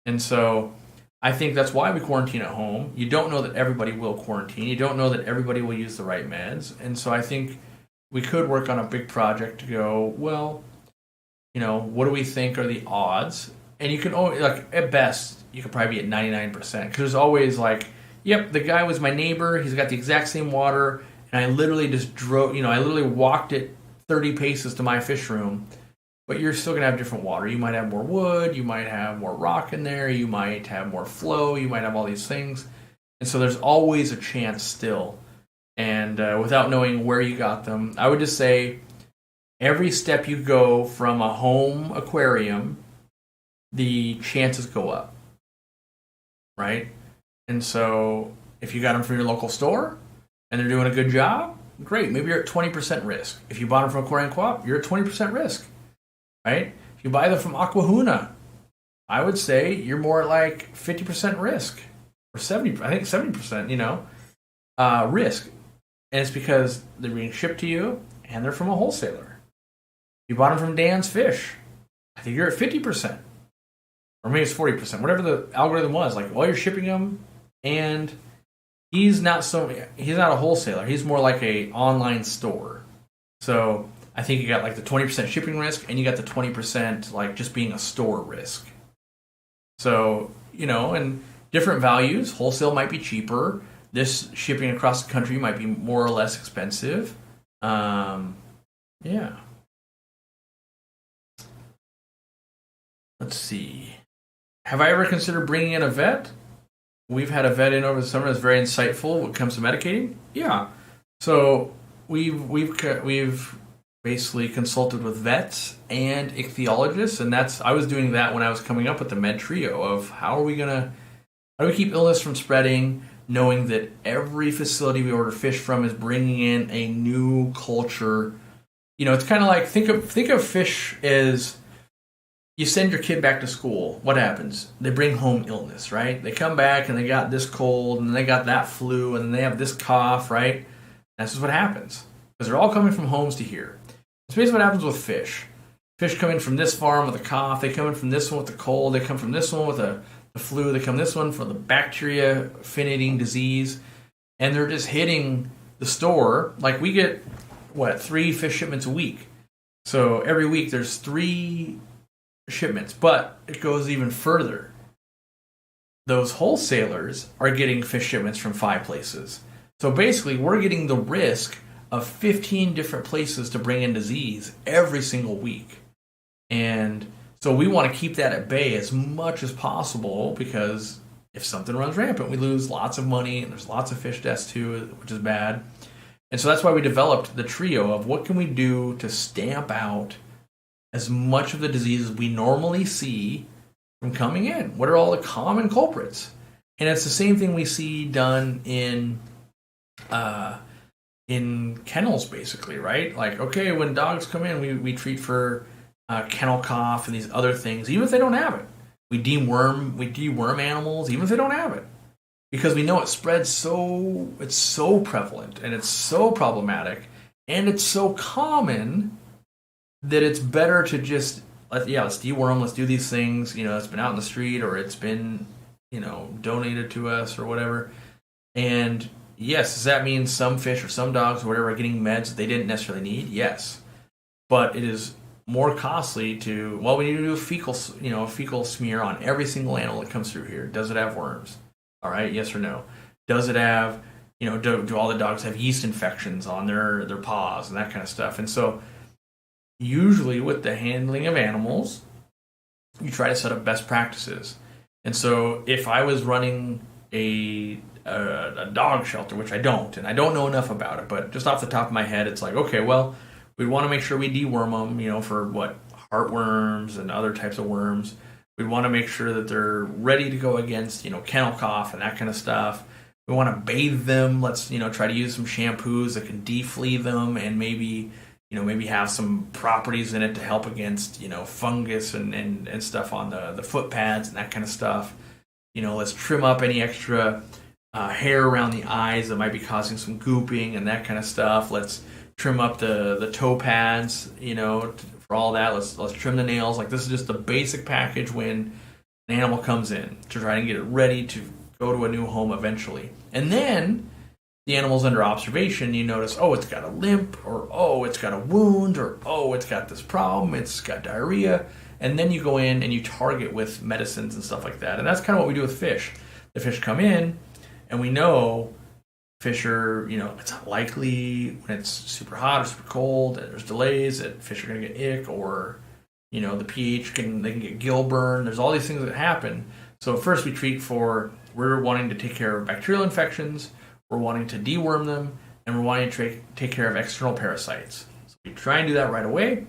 And so I think that's why we quarantine at home. You don't know that everybody will quarantine. You don't know that everybody will use the right meds. And so I think we could work on a big project to go, well, what do we think are the odds? And you can only, at best, you could probably be at 99%. Because there's always yep, the guy was my neighbor. He's got the exact same water. And I literally just drove, I literally walked it 30 paces to my fish room. But you're still going to have different water. You might have more wood. You might have more rock in there. You might have more flow. You might have all these things. And so there's always a chance still. And without knowing where you got them, I would just say every step you go from a home aquarium, the chances go up, right? And so if you got them from your local store and they're doing a good job, great. Maybe you're at 20% risk. If you bought them from Aquariumcoop, you're at 20% risk, right? If you buy them from Aquahuna, I would say you're more at 50% risk or 70%, I think 70%, risk. And it's because they're being shipped to you and they're from a wholesaler. You bought them from Dan's Fish, I think you're at 50%. Or maybe it's 40%, whatever the algorithm was. You're shipping them, and he's not a wholesaler. He's more like a online store. So I think you got the 20% shipping risk, and you got the 20% just being a store risk. So, and different values. Wholesale might be cheaper. This shipping across the country might be more or less expensive. Yeah. Let's see. Have I ever considered bringing in a vet? We've had a vet in over the summer that's very insightful when it comes to medicating. Yeah. So we've basically consulted with vets and ichthyologists, and I was doing that when I was coming up with the med trio of how do we keep illness from spreading, knowing that every facility we order fish from is bringing in a new culture. It's kind of think of fish as, you send your kid back to school. What happens? They bring home illness, right? They come back and they got this cold and they got that flu and they have this cough, right? That's just what happens because they're all coming from homes to here. It's basically what happens with fish. Fish come in from this farm with a cough. They come in from this one with the cold. They come from this one with the flu. They come this one for the bacteria fin-eating disease. And they're just hitting the store. We get, 3 fish shipments a week. So every week there's 3 shipments, but it goes even further. Those wholesalers are getting fish shipments from 5 places. So basically, we're getting the risk of 15 different places to bring in disease every single week. And so we want to keep that at bay as much as possible because if something runs rampant, we lose lots of money and there's lots of fish deaths too, which is bad. And so that's why we developed the trio of what can we do to stamp out as much of the diseases we normally see from coming in. What are all the common culprits? And it's the same thing we see done in kennels, basically, right? When dogs come in, we treat for kennel cough and these other things, even if they don't have it. We deworm animals, even if they don't have it, because we know it spreads it's so prevalent and it's so problematic and it's so common that it's better to just let's deworm, let's do these things, it's been out in the street or it's been, donated to us or whatever. And yes, does that mean some fish or some dogs or whatever are getting meds that they didn't necessarily need? Yes. But it is more costly we need to do a fecal smear on every single animal that comes through here. Does it have worms? All right, yes or no? Does it have, do all the dogs have yeast infections on their paws and that kind of stuff? And so usually with the handling of animals, you try to set up best practices. And so if I was running a dog shelter, which I don't, and I don't know enough about it, but just off the top of my head, it's like, okay, well, we want to make sure we deworm them, for what, heartworms and other types of worms. We want to make sure that they're ready to go against, kennel cough and that kind of stuff. We want to bathe them. Let's, try to use some shampoos that can deflea them and maybe have some properties in it to help against, fungus and stuff on the foot pads and that kind of stuff. Let's trim up any extra hair around the eyes that might be causing some gooping and that kind of stuff. Let's trim up the toe pads, for all that. Let's trim the nails. Like, this is just the basic package when an animal comes in to try and get it ready to go to a new home eventually. And then the animal's under observation. You notice, oh, it's got a limp, or oh, it's got a wound, or oh, it's got this problem, it's got diarrhea. And then you go in and you target with medicines and stuff like that. And that's kind of what we do with fish. The fish come in, and we know fish are, it's unlikely when it's super hot or super cold, and there's delays, that fish are going to get ick, or, the pH they can get gill burn. There's all these things that happen. So first we treat for, we're wanting to take care of bacterial infections, we're wanting to deworm them, and we're wanting to take care of external parasites. So we try and do that right away.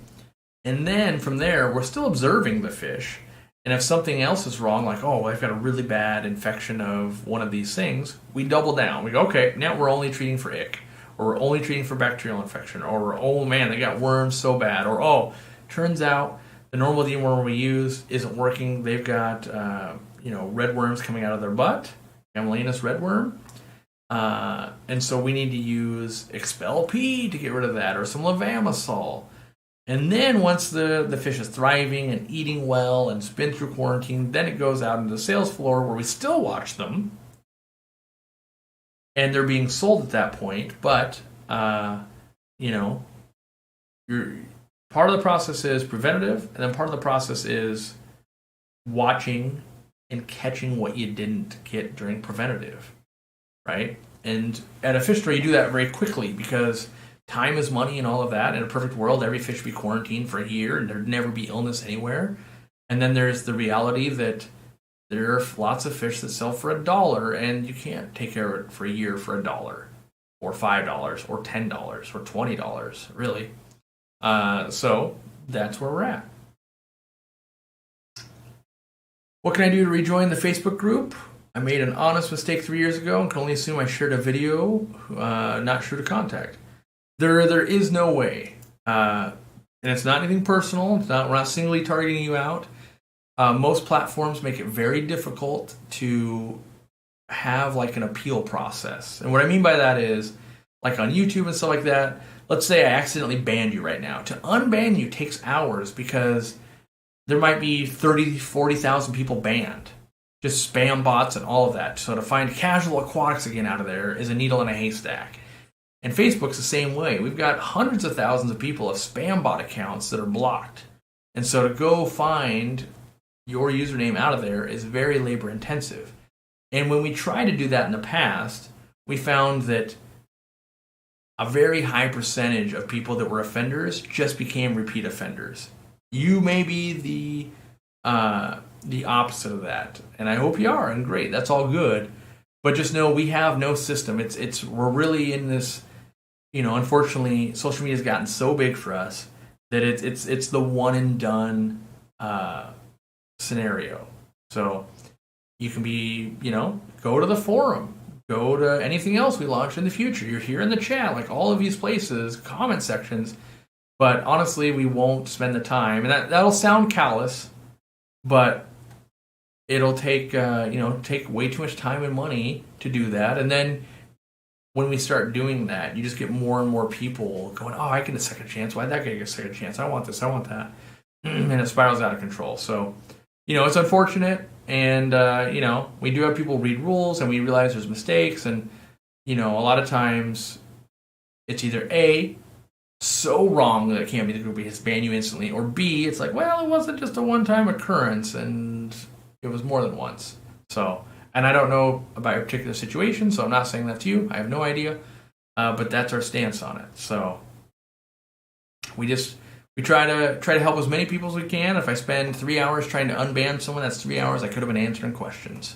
And then from there, we're still observing the fish. And if something else is wrong, like, oh, I've got a really bad infection of one of these things, we double down. We go, okay, now we're only treating for ick, or we're only treating for bacterial infection, or, oh man, they got worms so bad, or, oh, turns out the normal dewormer we use isn't working. They've got, red worms coming out of their butt, Camelinus redworm. And so we need to use Expel P to get rid of that, or some levamisole. And then once the fish is thriving and eating well and it's been through quarantine, then it goes out into the sales floor where we still watch them. And they're being sold at that point. But, part of the process is preventative, and then part of the process is watching and catching what you didn't get during preventative, right? And at a fish store, you do that very quickly because time is money and all of that. In a perfect world, every fish would be quarantined for a year and there'd never be illness anywhere. And then there's the reality that there are lots of fish that sell for $1 and you can't take care of it for a year for $1 or $5 or $10 or $20, really. So that's where we're at. What can I do to rejoin the Facebook group? I made an honest mistake 3 years ago and can only assume I shared a video, not sure to contact. There is no way. And it's not anything personal. We're not singly targeting you out. Most platforms make it very difficult to have like an appeal process. And what I mean by that is, like on YouTube and stuff like that, let's say I accidentally banned you right now. To unban you takes hours because there might be 30, 40,000 people banned. Just spam bots and all of that. So to find casual aquatics again out of there is a needle in a haystack. And Facebook's the same way. We've got hundreds of thousands of people of spam bot accounts that are blocked. And so to go find your username out of there is very labor intensive. And when we tried to do that in the past, we found that a very high percentage of people that were offenders just became repeat offenders. You may be the opposite of that, and I hope you are, and great, that's all good. But just know we have no system. We're really in this, unfortunately, social media has gotten so big for us that it's the one and done scenario. So you can be, go to the forum, go to anything else we launch in the future. You're here in the chat, like all of these places, comment sections. But honestly, we won't spend the time, and that'll sound callous, but it'll take take way too much time and money to do that. And then when we start doing that, you just get more and more people going, oh, I get a second chance. Why'd that guy get a second chance? I want this. I want that. And it spirals out of control. So, it's unfortunate. And, we do have people read rules and we realize there's mistakes. And, a lot of times it's either A, so wrong that it can't be the group, we just ban you instantly, or B, it's like, well, it wasn't just a one-time occurrence and it was more than once. So, and I don't know about your particular situation, so I'm not saying that to you. I have no idea, but that's our stance on it. So we We try to help as many people as we can. If I spend 3 hours trying to unban someone, that's 3 hours I could have been answering questions.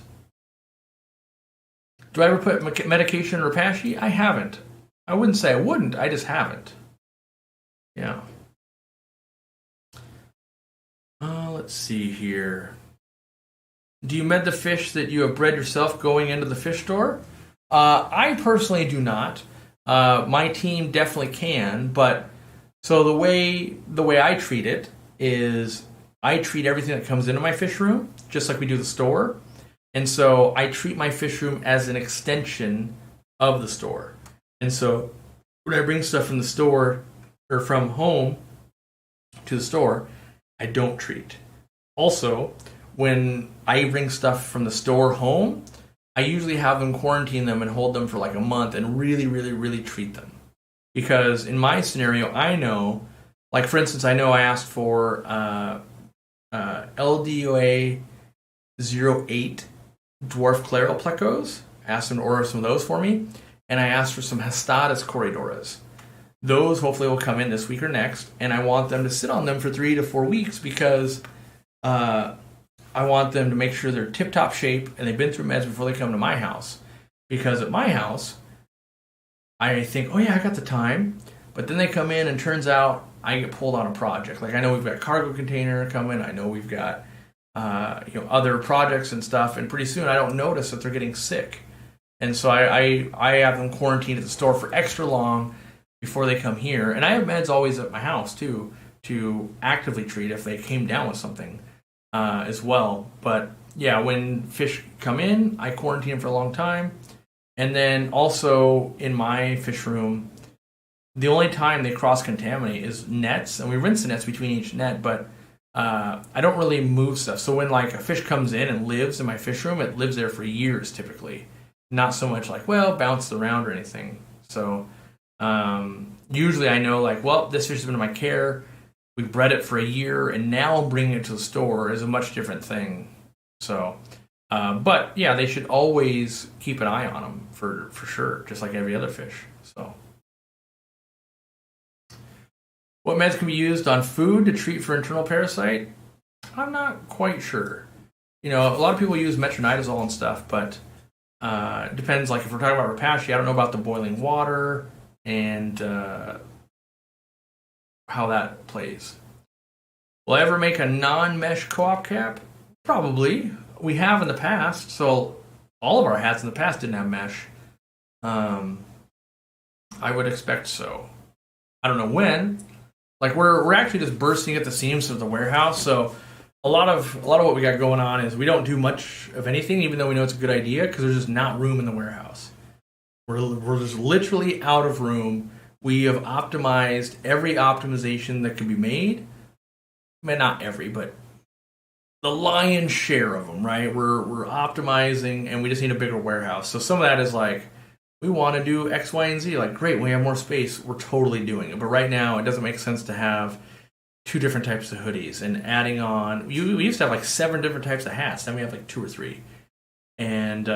Do I ever put medication in Repashy? I haven't. I wouldn't say I wouldn't. I just haven't. Yeah. Let's see here. Do you med the fish that you have bred yourself going into the fish store? I personally do not. My team definitely can, but so the way I treat it is I treat everything that comes into my fish room just like we do the store. And so I treat my fish room as an extension of the store. And so when I bring stuff from the store or from home to the store, I don't treat. Also, when I bring stuff from the store home, I usually have them quarantine them and hold them for like a month and really, really, really treat them. Because in my scenario, I know, like for instance, I know I asked for LDOA 08 dwarf clarial plecos. I asked them to order some of those for me. And I asked for some Hestatus corridoras. Those hopefully will come in this week or next. And I want them to sit on them for 3 to 4 weeks because I want them to make sure they're tip-top shape and they've been through meds before they come to my house. Because at my house, I think, oh yeah, I got the time. But then they come in and turns out I get pulled on a project. Like I know we've got a cargo container coming. I know we've got other projects and stuff. And pretty soon I don't notice that they're getting sick. And so I have them quarantined at the store for extra long before they come here. And I have meds always at my house too to actively treat if they came down with something as well. But yeah, when fish come in, I quarantine them for a long time. And then also in my fish room, the only time they cross-contaminate is nets. And we rinse the nets between each net, but I don't really move stuff. So when like a fish comes in and lives in my fish room, it lives there for years typically. Not so much like, well, bounced around or anything. So usually I know like, well, this fish has been in my care. We've bred it for a year, and now bringing it to the store is a much different thing. So, but yeah, they should always keep an eye on them for sure, just like every other fish. So, what meds can be used on food to treat for internal parasite? I'm not quite sure. You know, a lot of people use metronidazole and stuff, but it depends. Like if we're talking about Repashy, I don't know about the boiling water and how that plays. Will I ever make a non-mesh co-op cap? Probably. We have in the past. So all of our hats in the past didn't have mesh. I would expect so. I don't know when. Like we're actually just bursting at the seams of the warehouse. So a lot of what we got going on is we don't do much of anything, even though we know it's a good idea, because there's just not room in the warehouse. We're just literally out of room. We have optimized every optimization that can be made. I mean, not every, but the lion's share of them, right? We're optimizing, and we just need a bigger warehouse. So some of that is like, we want to do X, Y, and Z. Like, great, when we have more space, we're totally doing it. But right now, it doesn't make sense to have 2 different types of hoodies and adding on. We used to have like 7 different types of hats. Then we have like 2 or 3. And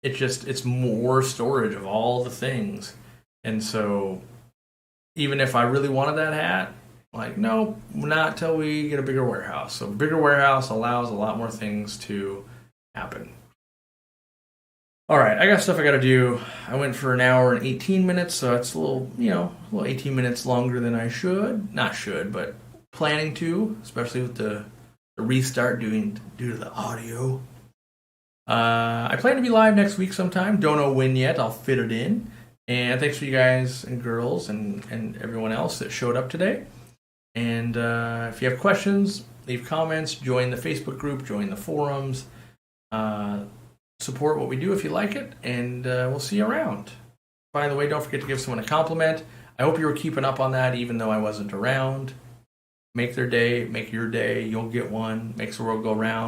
it's more storage of all the things. And so even if I really wanted that hat, like, no, not till we get a bigger warehouse. So a bigger warehouse allows a lot more things to happen. All right, I got stuff I got to do. I went for an hour and 18 minutes, so it's a little 18 minutes longer than I should. Not should, but planning to, especially with the restart due to the audio. I plan to be live next week sometime. Don't know when yet. I'll fit it in. And thanks for you guys and girls and everyone else that showed up today. And if you have questions, leave comments, join the Facebook group, join the forums. Support what we do if you like it, and we'll see you around. By the way, don't forget to give someone a compliment. I hope you were keeping up on that even though I wasn't around. Make their day, make your day, you'll get one. Makes the world go round.